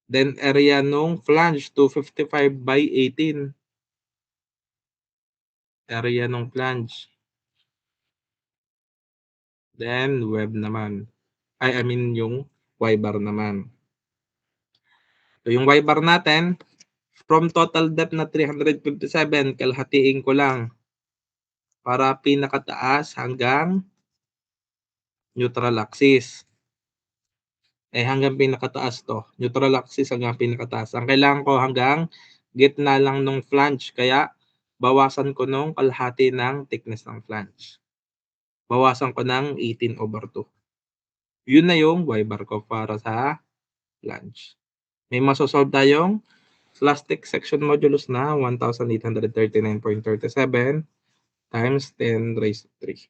Then, area nung flange, 255 by 18. Area nung flange. Then, web naman. I mean, yung y bar naman. So, yung y bar natin, from total depth na 357, kalahatiin ko lang para pinakataas hanggang neutral axis. Hanggang pinakataas to. Neutral axis hanggang pinakataas. Ang kailangan ko hanggang gitna lang nung flange. Kaya, bawasan ko nung kalahati ng thickness ng flange. Bawasan ko ng 18/2. Yun na yung y bar ko para sa flange. May masosolve tayong plastic section modulus na 1,839.37 times 10 raised to 3.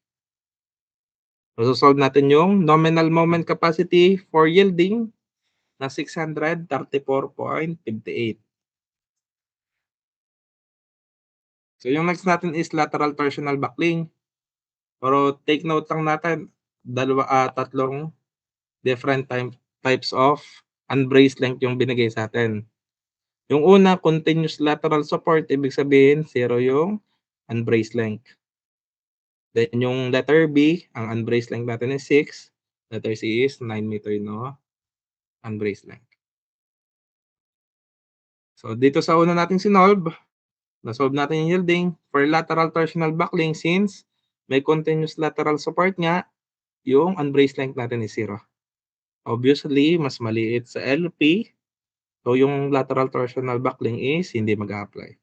Masosolve natin yung nominal moment capacity for yielding na 634.58. So yung next natin is lateral torsional buckling. Pero take note lang natin, tatlong different types of unbraced length yung binigay sa atin. Yung una, continuous lateral support, ibig sabihin 0 yung unbraced length. Then yung letter B, ang unbraced length natin is 6. Letter C is 9 meter, no? Unbraced length. So dito sa una nating sinolve, na-solve natin yung yielding for lateral torsional buckling since may continuous lateral support nga, yung unbraced length natin is 0. Obviously, mas maliit sa LP, so yung lateral torsional buckling is hindi mag-a-apply.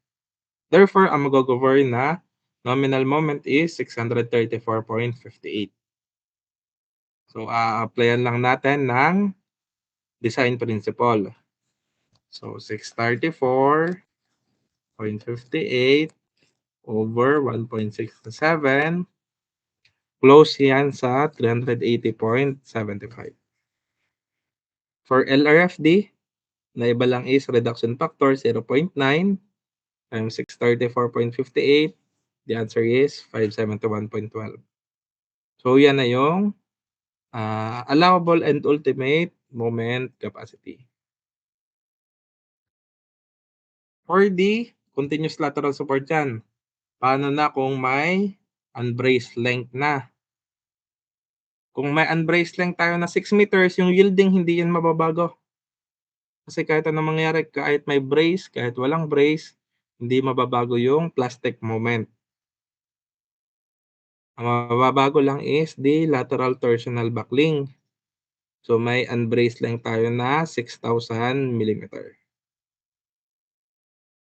Therefore, ang mag-go-over na nominal moment is 634.58. So, applyan lang natin ng design principle. So, 634.58 over 1.67. Close yan sa 380.75. For LRFD, na iba lang is reduction factor 0.9 times 634.58. The answer is 571.12. So, yan na yung allowable and ultimate moment capacity. For the continuous lateral support yan, paano na kung may unbraced length na? Kung may unbraced length tayo na 6 meters, yung yielding hindi yan mababago. Kasi kahit anong mangyari, kahit may brace, kahit walang brace, hindi mababago yung plastic moment. Ang mababago lang is the lateral torsional buckling. So may unbraced length tayo na 6,000 mm.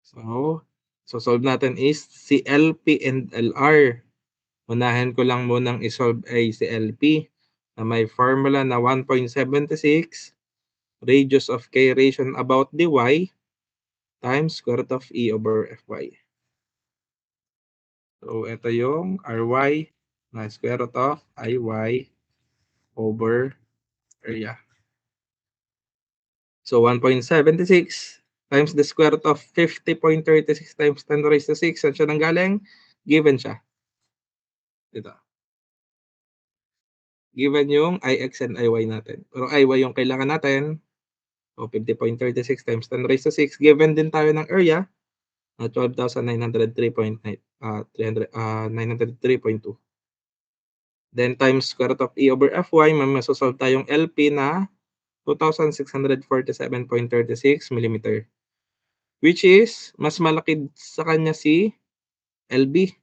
So solve natin is si LP and LR. Unahin ko lang munang isolve ay si LP na may formula na 1.76 radius of K ration about dy times square root of E over Fy. So ito yung Ry na square root of Iy over area. So 1.76 times the square root of 50.36 times 10 raised to 6. Saan siya nanggaling? Given siya. Ito. Given yung Ix and Iy natin. Pero Iy yung kailangan natin. So 50.36 times 10 raised to 6. Given din tayo ng area na 12,903.2. Then times square root of E over Fy, may masosolve tayong LP na 2,647.36 mm. Which is, mas malaki sa kanya si LB.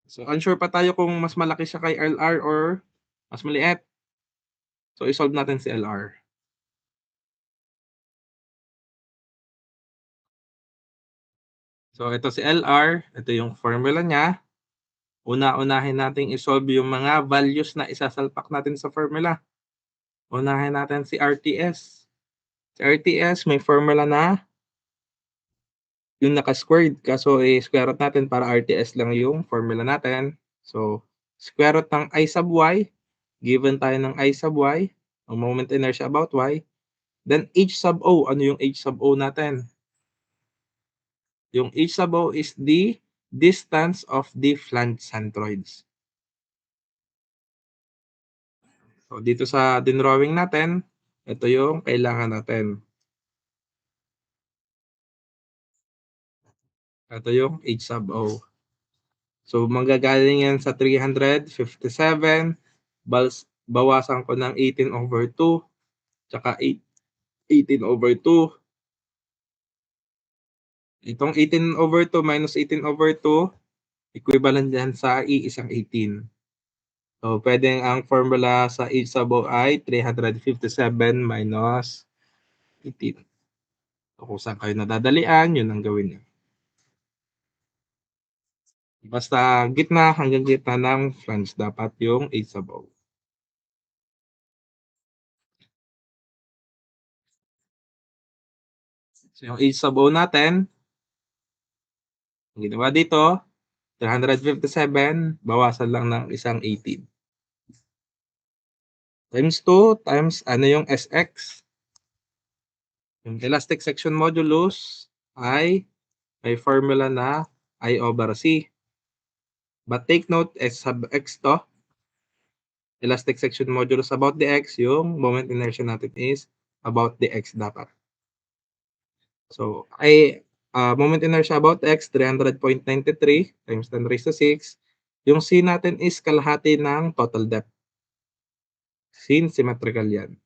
So, unsure pa tayo kung mas malaki siya kay LR or mas maliit. So, isolve natin si LR. So, ito si LR. Ito yung formula niya. Una-unahin natin isolve yung mga values na isasalpak natin sa formula. Unahin natin si RTS. Si RTS may formula na yung naka-squared. Kaso square root natin para RTS lang yung formula natin. So, square root ng I sub y, given tayo ng I sub y, ang moment inertia about y. Then h sub o, ano yung h sub o natin? Yung h sub o is the distance of the flange centroids. So, dito sa dinrawing natin, ito yung kailangan natin. Ito yung h sub o. So, manggagaling yan sa 357, bawasan ko ng 18/2, tsaka 18/2. Itong 18/2 minus 18/2, equivalent yan sa iisang 18. So, pwedeng ang formula sa h sub o ay 357 minus 18. So, kung saan kayo nadadalian, yun ang gawin niyo. Basta gitna hanggang gitna ng flange dapat yung h sub o. So, yung h sub o natin, ang ginawa dito, 357, bawasan lang ng isang 18. Times 2 times ano yung SX. Yung elastic section modulus ay may formula na I over C. But take note, S sub X to. Elastic section modulus about the X, yung moment inertia natin is about the X dapat. So, moment inertia about X, 300.93 times 10 raised to 6. Yung C natin is kalahati ng total depth. Sin symmetrical yan.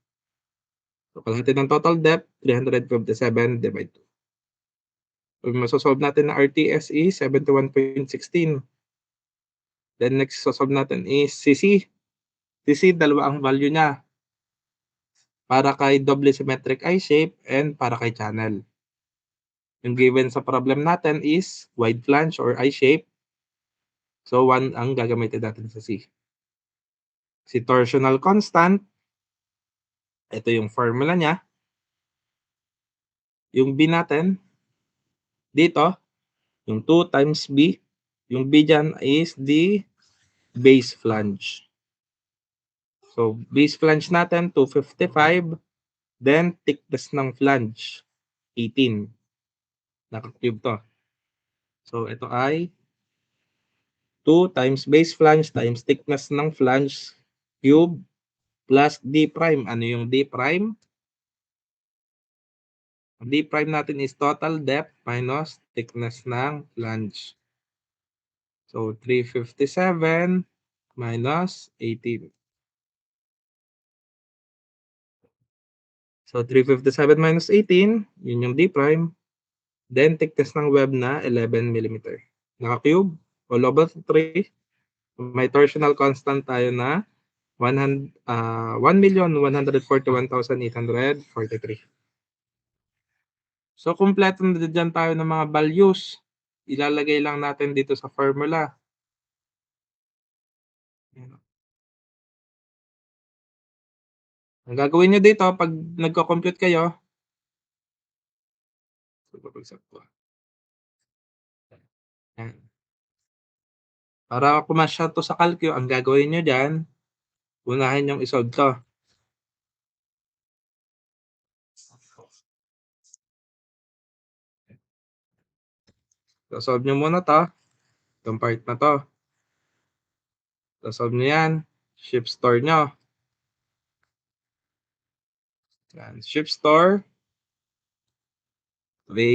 So, kalahati ng total depth, 357 divide 2. Pag masosolve natin na RTS is 71.16. Then next sosolve natin is CC. CC, dalawa ang value niya. Para kay double symmetric I shape and para kay channel. Yung given sa problem natin is wide flange or I shape. So 1 ang gagamitin natin sa C. Si torsional constant, ito yung formula niya. Yung B natin, dito, yung 2 times B. Yung B dyan is the base flange. So, base flange natin, 255. Then, thickness ng flange, 18. Naka-cube to. So, ito ay 2 times base flange times thickness ng flange cube plus D prime. Ano yung D prime? Ang D prime natin is total depth minus thickness ng flange. So, 357 minus 18. So, 357 minus 18, yun yung D prime. Then, thickness ng web na 11 mm. Naka-cube, all over 3. May torsional constant tayo na 1,141,843. So, kompleto na dyan tayo ng mga values. Ilalagay lang natin dito sa formula. Ang gagawin nyo dito, pag nagko-compute kayo, para kumasya to sa calcio, ang gagawin nyo dyan, unahin yung isolve to. So, solve nyo muna to. Itong part na to. So, solve nyo yan. Shift store nyo. Yan. Shift store. A.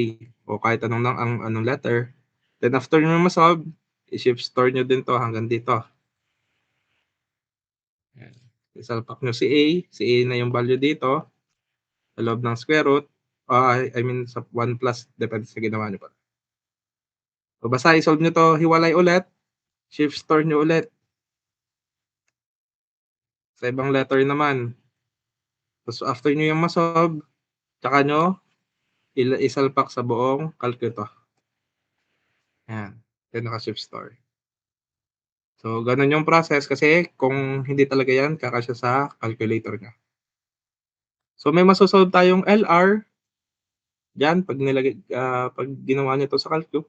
O kahit anong letter. Then, after nyo masolve, i-shift store nyo din to hanggang dito. Yan. Isalpak nyo si A. Si A na yung value dito. Sa loob ng square root. I mean, sa 1 plus. Depende sa ginawa nyo pa. So, basta i-solve nyo to, hiwalay ulit. Shift store nyo ulit. Sa ibang letter naman. Tapos after nyo yung masolve, tsaka nyo isalpak sa buong calculator. Ayan. Then naka-shift store. So, ganun yung process kasi kung hindi talaga yan, kakasya sa calculator nyo. So, may masosolve tayong LR. Diyan pag ginawa niyo 'to sa calcu,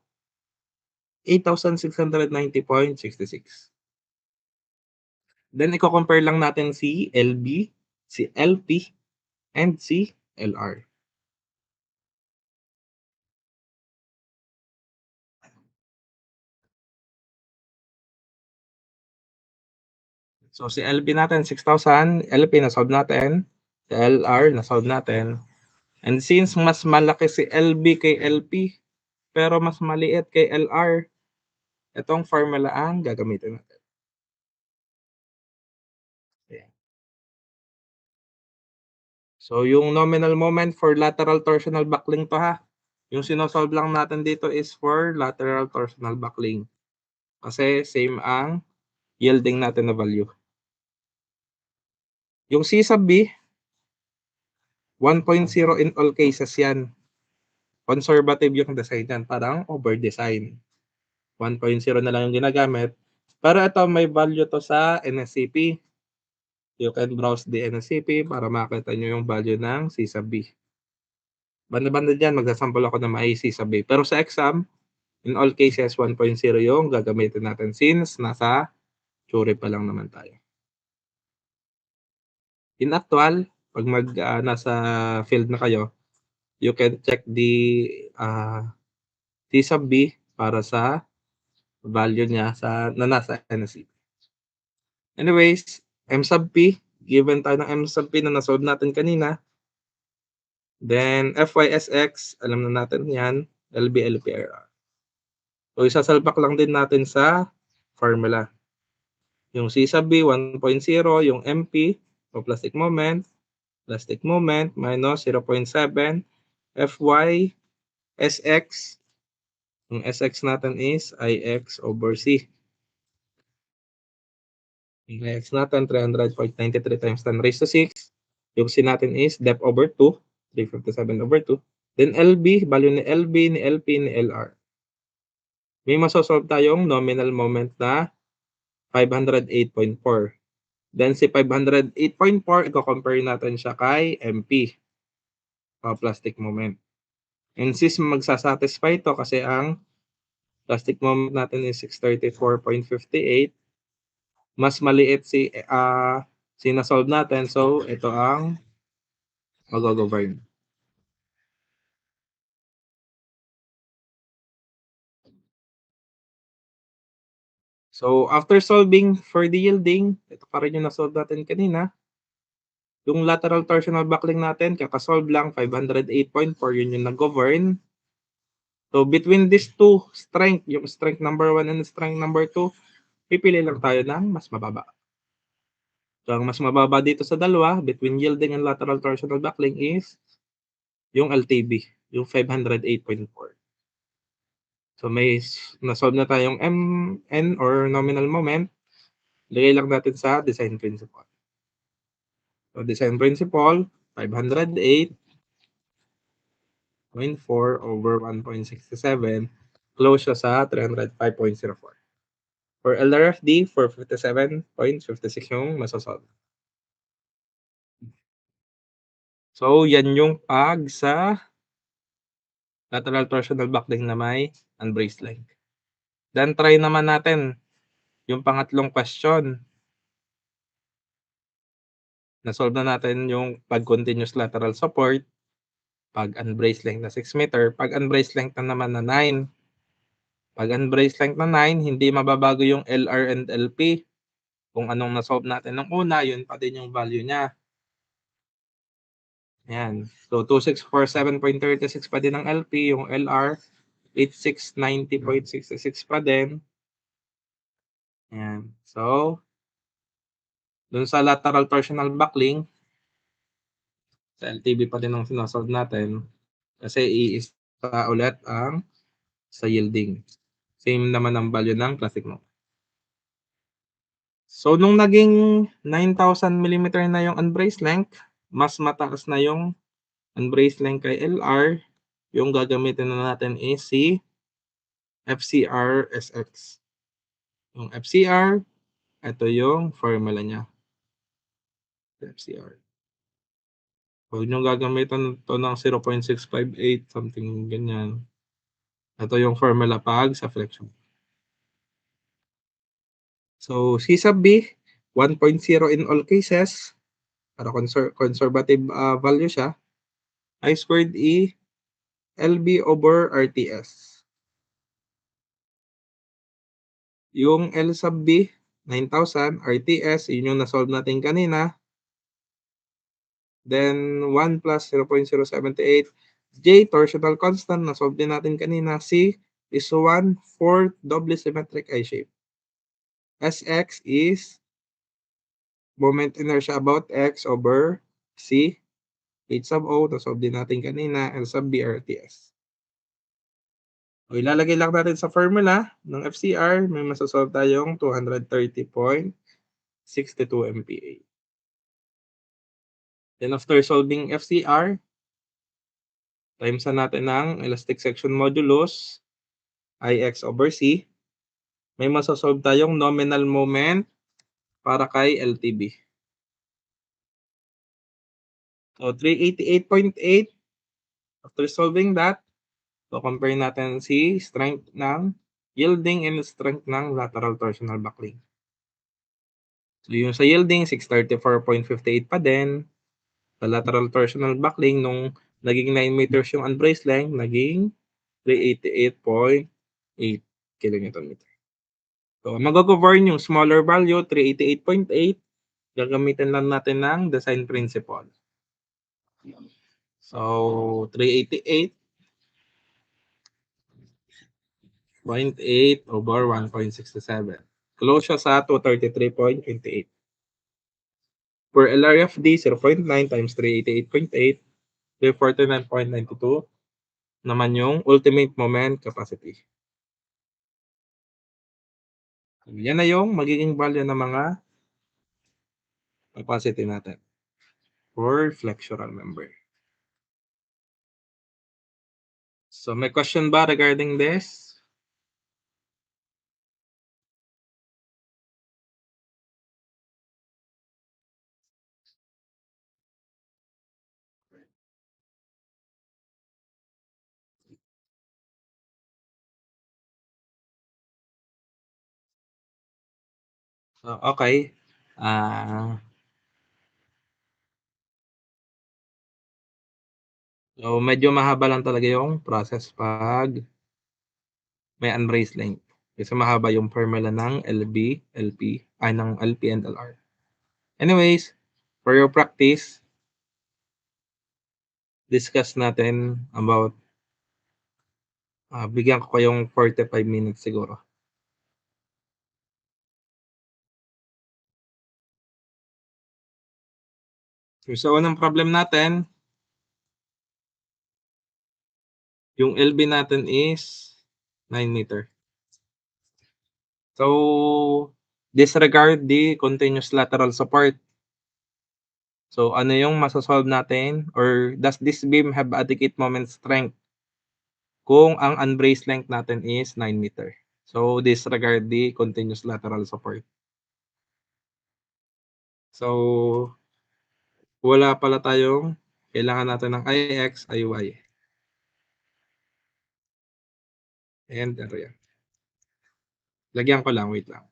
8,690.66. Then iko-compare lang natin si LB, si LP, and si LR. So si LB natin 6,000, LP na-solve natin, si LR na-solve natin. And since mas malaki si LB kay LP, pero mas maliit kay LR, itong formula ang gagamitin natin. Ayan. So yung nominal moment for lateral torsional buckling to ha. Yung sinosolve lang natin dito is for lateral torsional buckling. Kasi same ang yielding natin na value. Yung C sub B, 1.0 in all cases yan. Conservative yung design yan, parang over-design. 1.0 na lang yung ginagamit. Pero ito may value to sa NSCP. You can browse the NSCP para makita nyo yung value ng C sub B. Banda-banda dyan, magsasample ako ng may C sub B. Pero sa exam, in all cases, 1.0 yung gagamitin natin since nasa theory pa lang naman tayo. In actual, pag nasa field na kayo, you can check the C sub B para sa value niya na nasa NSCP. Anyways, M sub P, given tayo ng M sub P na nasolve natin kanina, then FYSX, alam na natin yan, LB, LPRR. So, isasalpak lang din natin sa formula. Yung C sub B, 1.0, yung MP, o plastic moment minus 0.7, FY, SX, yung SX natin is IX over C. Yung IX natin, 300.93 times 10 raised to 6. Yung C natin is depth over 2, 357 over 2. Then LB, value ni LB, ni LP, ni LR. May masosolve tayong nominal moment na 508.4. Then si 508.4, i-compare natin siya kay MP, plastic moment. And since magsasatisfy ito kasi ang plastic moment natin is 634.58, mas maliit si sinasolve natin. So, ito ang mag-govern. So, after solving for the yielding, ito pa rin yung nasolve natin kanina. Yung lateral torsional buckling natin, kakasolve lang, 508.4, yun yung nag-govern. So, between these two strength, yung strength number 1 and strength number 2, pipili lang tayo ng mas mababa. So, ang mas mababa dito sa dalawa, between yielding and lateral torsional buckling is yung LTB, yung 508.4. So, may nasolve na tayong MN or nominal moment. Lagay lang natin sa design principle. So, design principle, 508.4 over 1.67, close siya sa 305.04. For LRFD, 457.56 yung masasolve. So, yan yung pag sa lateral torsional buckling na may unbraced leg. Then, try naman natin yung pangatlong question. Nasolve na natin yung pag continuous lateral support, pag unbraced length na 6 meter, pag unbraced length na naman na 9. Pag unbraced length na 9, hindi mababago yung LR and LP. Kung anong nasolve natin ng una, yun pa din yung value niya. Ayan. So, 2647.36 pa din ang LP. Yung LR, 8690.66 pa din. Ayan. So, dun sa lateral torsional buckling, sa LTB pa din ang sinasolve natin. Kasi iisa ulit ang sa yielding. Same naman ang value ng plastic mo. So, nung naging 9,000 mm na yung unbraced length, mas mataas na yung unbraced length kay LR. Yung gagamitin na natin is si FCR SX. Yung FCR, ito yung formula niya. FCR. Huwag niyong gagamitan 'to ng 0.658 something ganyan. Ito yung formula pag sa flexion. So, C sub B, 1.0 in all cases, para conservative value siya, I squared E LB over RTS. Yung L sub B, 9,000, RTS, yun yung na-solve natin kanina. Then, 1 plus 0.078. J, torsional constant, na-solve din natin kanina. C is 1/4 doubly symmetric I-shape. Sx is moment inertia about x over C. H sub O, na-solve din natin kanina. L sub B, RTS. O, ilalagay lang natin sa formula ng FCR, may masasolve tayong 230.62 MPa. Then after solving FCR, times na natin ng elastic section modulus, Ix over C. May masasolve tayong nominal moment para kay LTB. So 388.8. After solving that, so compare natin si strength ng yielding and strength ng lateral torsional buckling. So yung sa yielding, 634.58 pa din. Sa lateral torsional buckling, nung naging 9 meters yung unbraced length, naging 388.8 kN. So, mag-govern yung smaller value, 388.8. Gagamitin lang natin ng design principle. So, 388.8 over 1.67. Close siya sa 233.28. For LRFD, 0.9 times 388.8, 349.92 naman yung ultimate moment capacity. Yan na yung magiging value ng mga capacity natin for flexural member. So may question ba regarding this? So, okay. So medyo mahaba lang talaga yung process pag may unbraced length. Kasi mahaba yung formula ng LB, LP, ng LP and LR. Anyways, for your practice, discuss natin about bigyan ko kayong 45 minutes siguro. So sa unang problem natin, yung LB natin is 9 meter. So, disregard the continuous lateral support. So, ano yung masasolve natin? Or does this beam have adequate moment strength kung ang unbraced length natin is 9 meter? So, disregard the continuous lateral support. So, wala pala tayong kailangan natin ng IX, IY. And ano yan. Lagyan ko lang, wait lang.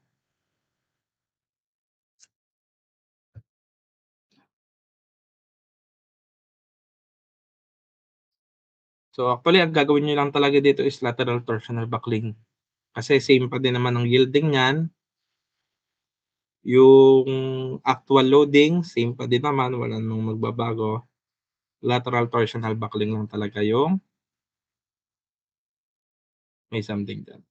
So, actually, ang gagawin nyo lang talaga dito is lateral torsional buckling. Kasi same pa din naman ang yielding niyan. Yung actual loading, same pa din naman, wala nang magbabago. Lateral torsional buckling lang talaga yung may something dyan.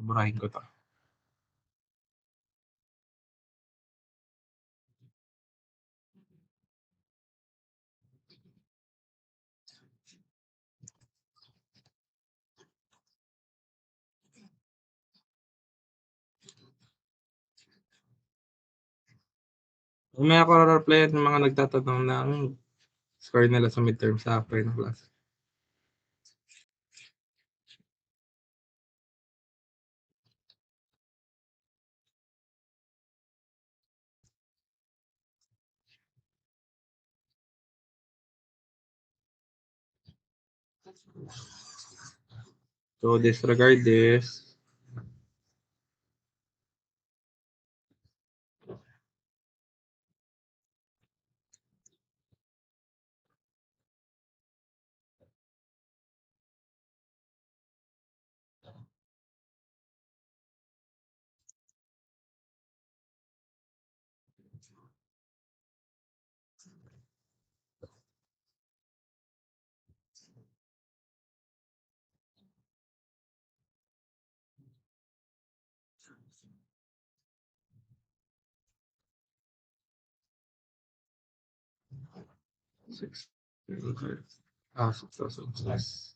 Burahin ko to. Mamaya ko re-replyan yung mga nagtatanong ng score nila sa midterm sa after ng class. So disregard this. Six. 6,000.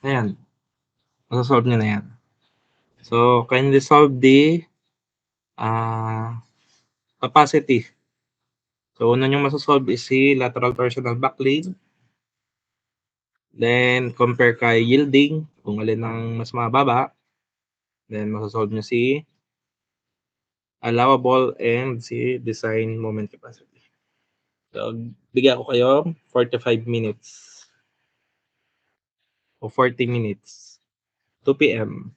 Ayan. Masasolve nyo na yan. So, kindly solve the capacity. So, una nyo masasolve is si lateral torsional back lane. Then, compare kay yielding, kung alin ang mas mababa. Then, masasolve nyo si allowable and si design moment capacity. So, bigyan ko kayo 45 minutes o 40 minutes. 2 p.m.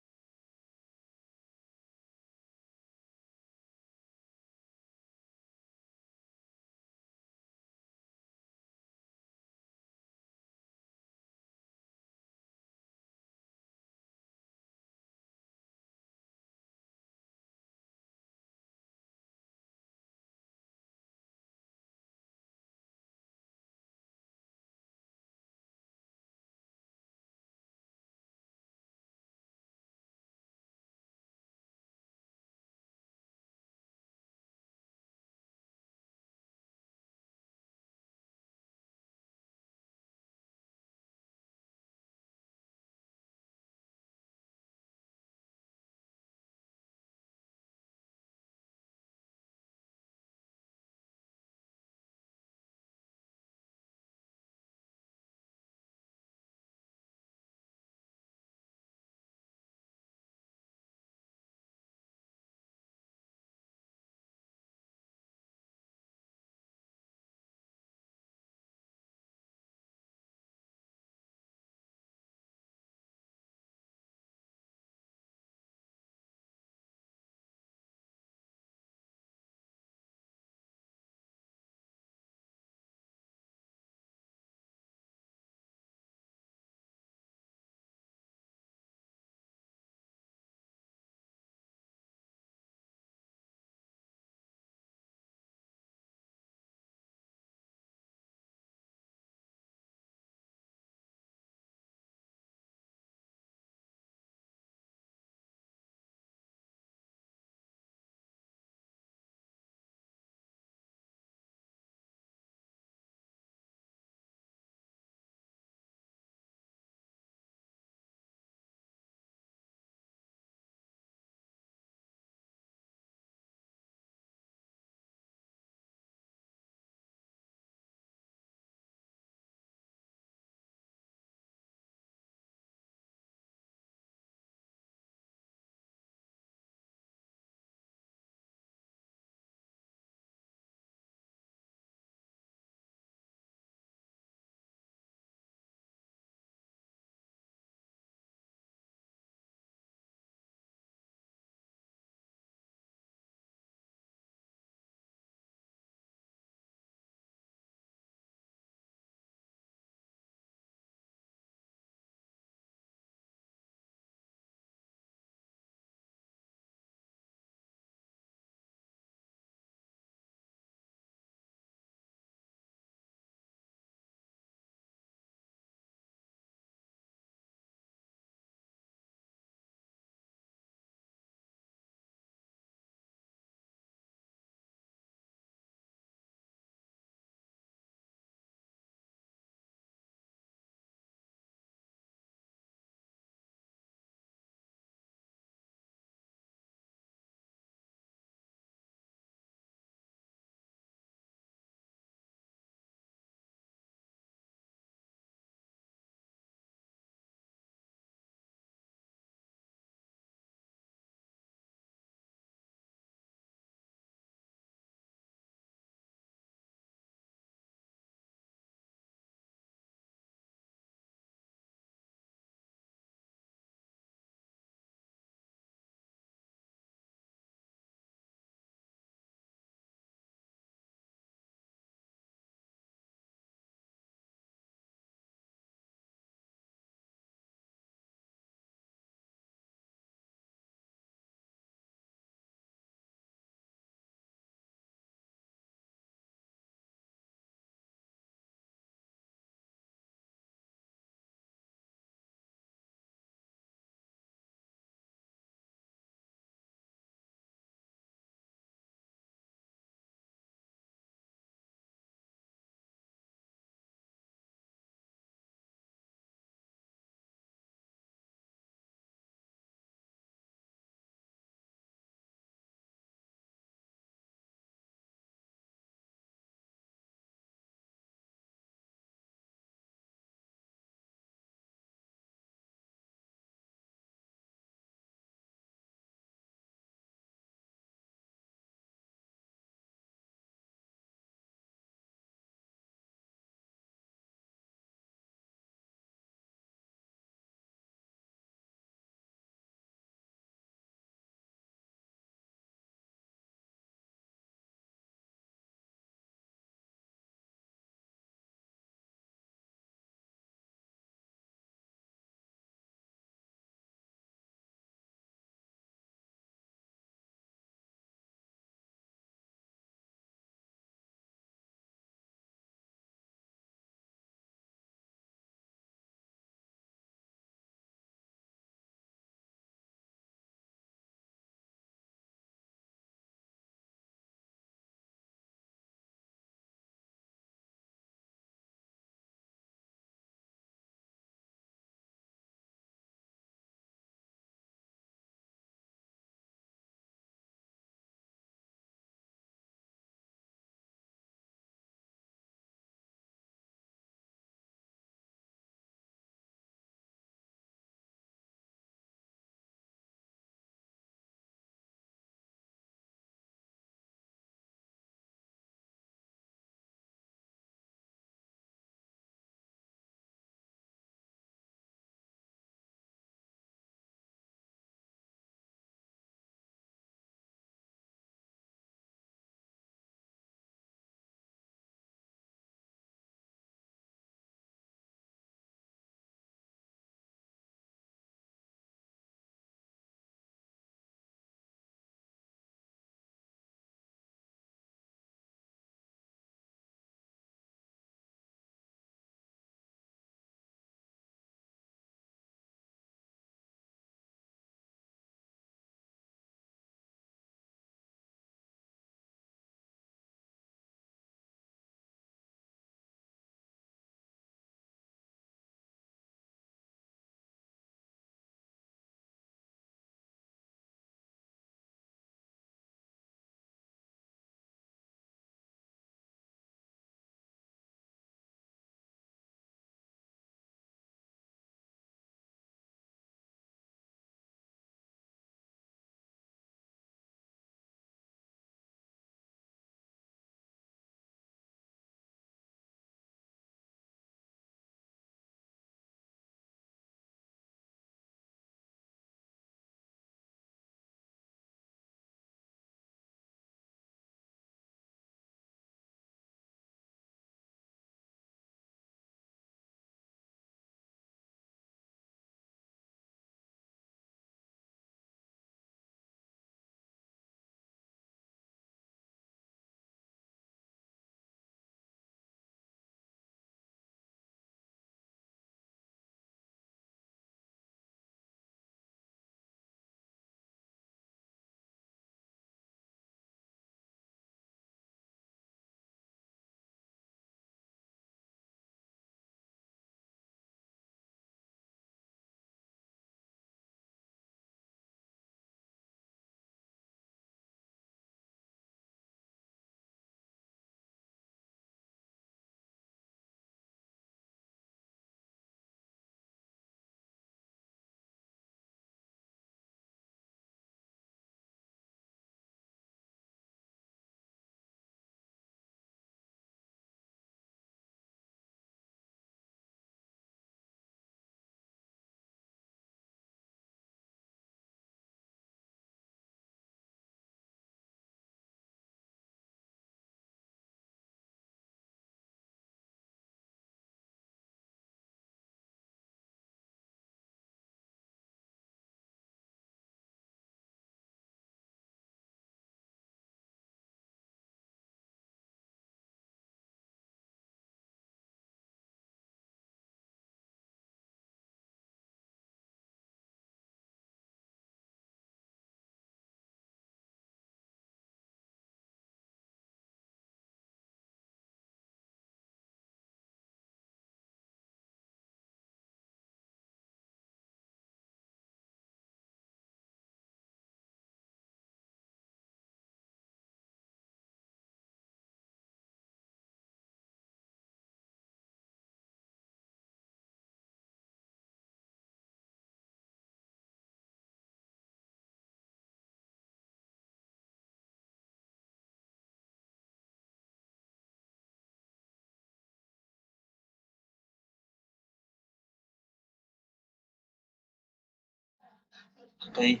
Okay.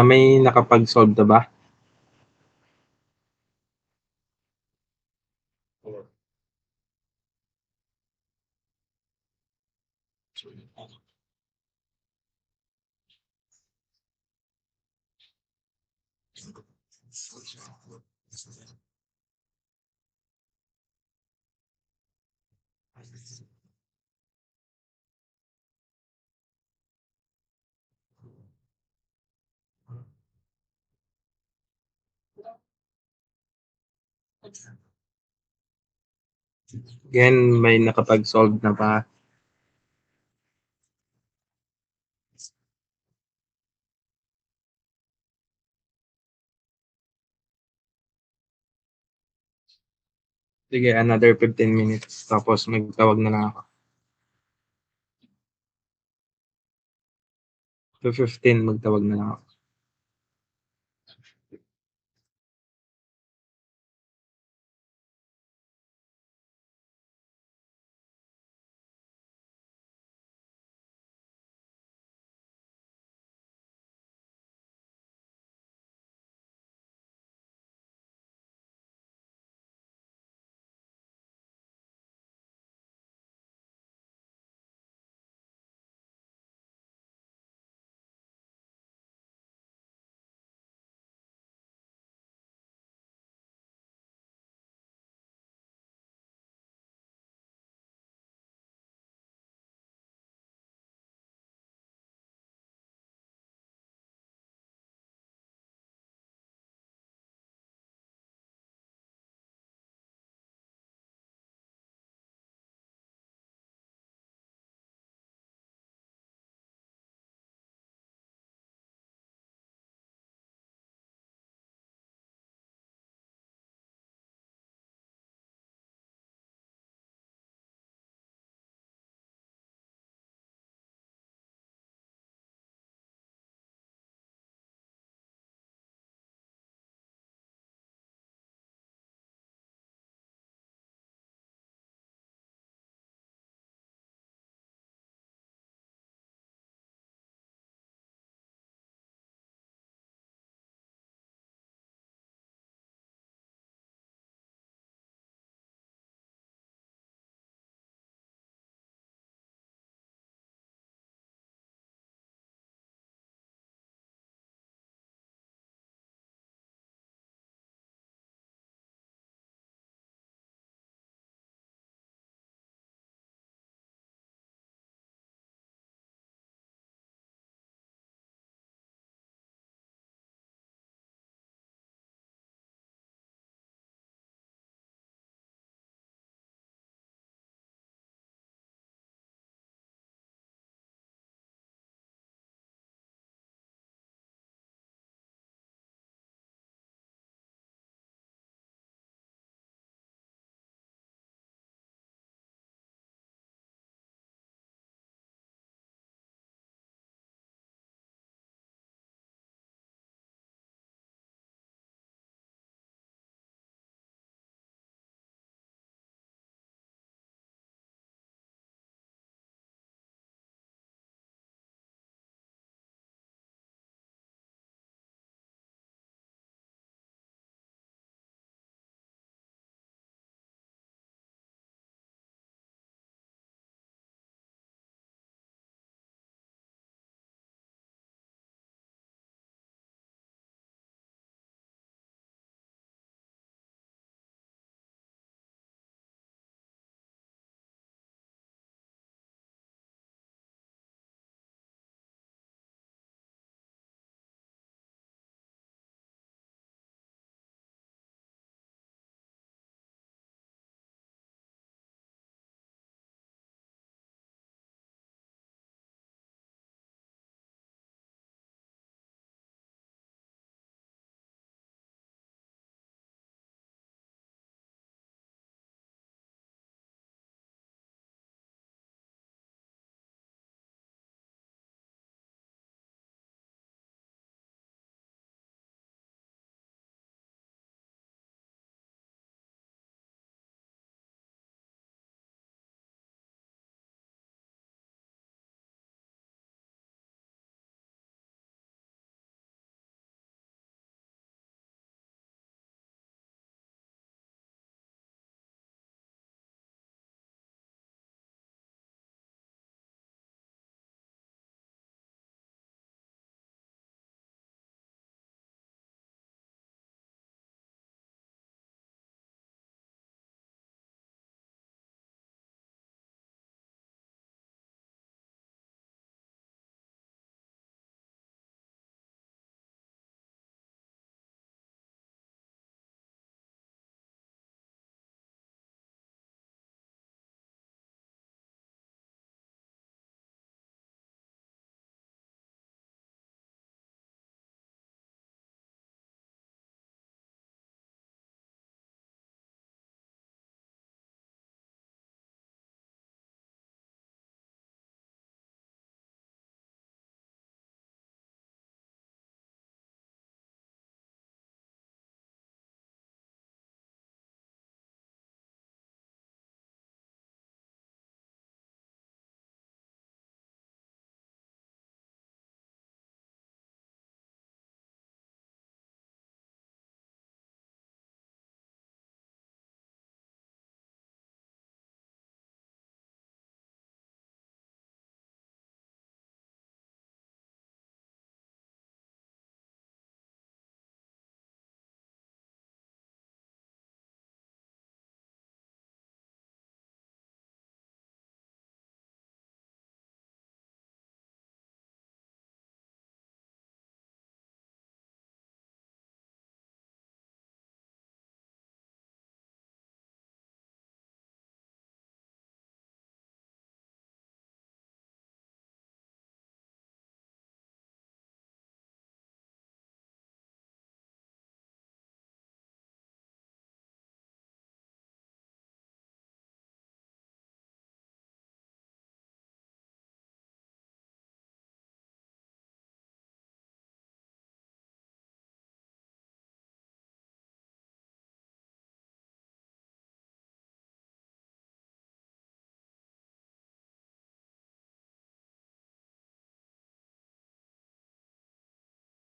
May nakapag-solve na ba? Again, may nakapag-solve na ba? Sige, another 15 minutes. Tapos magtawag na lang ako. 2:15, magtawag na lang ako.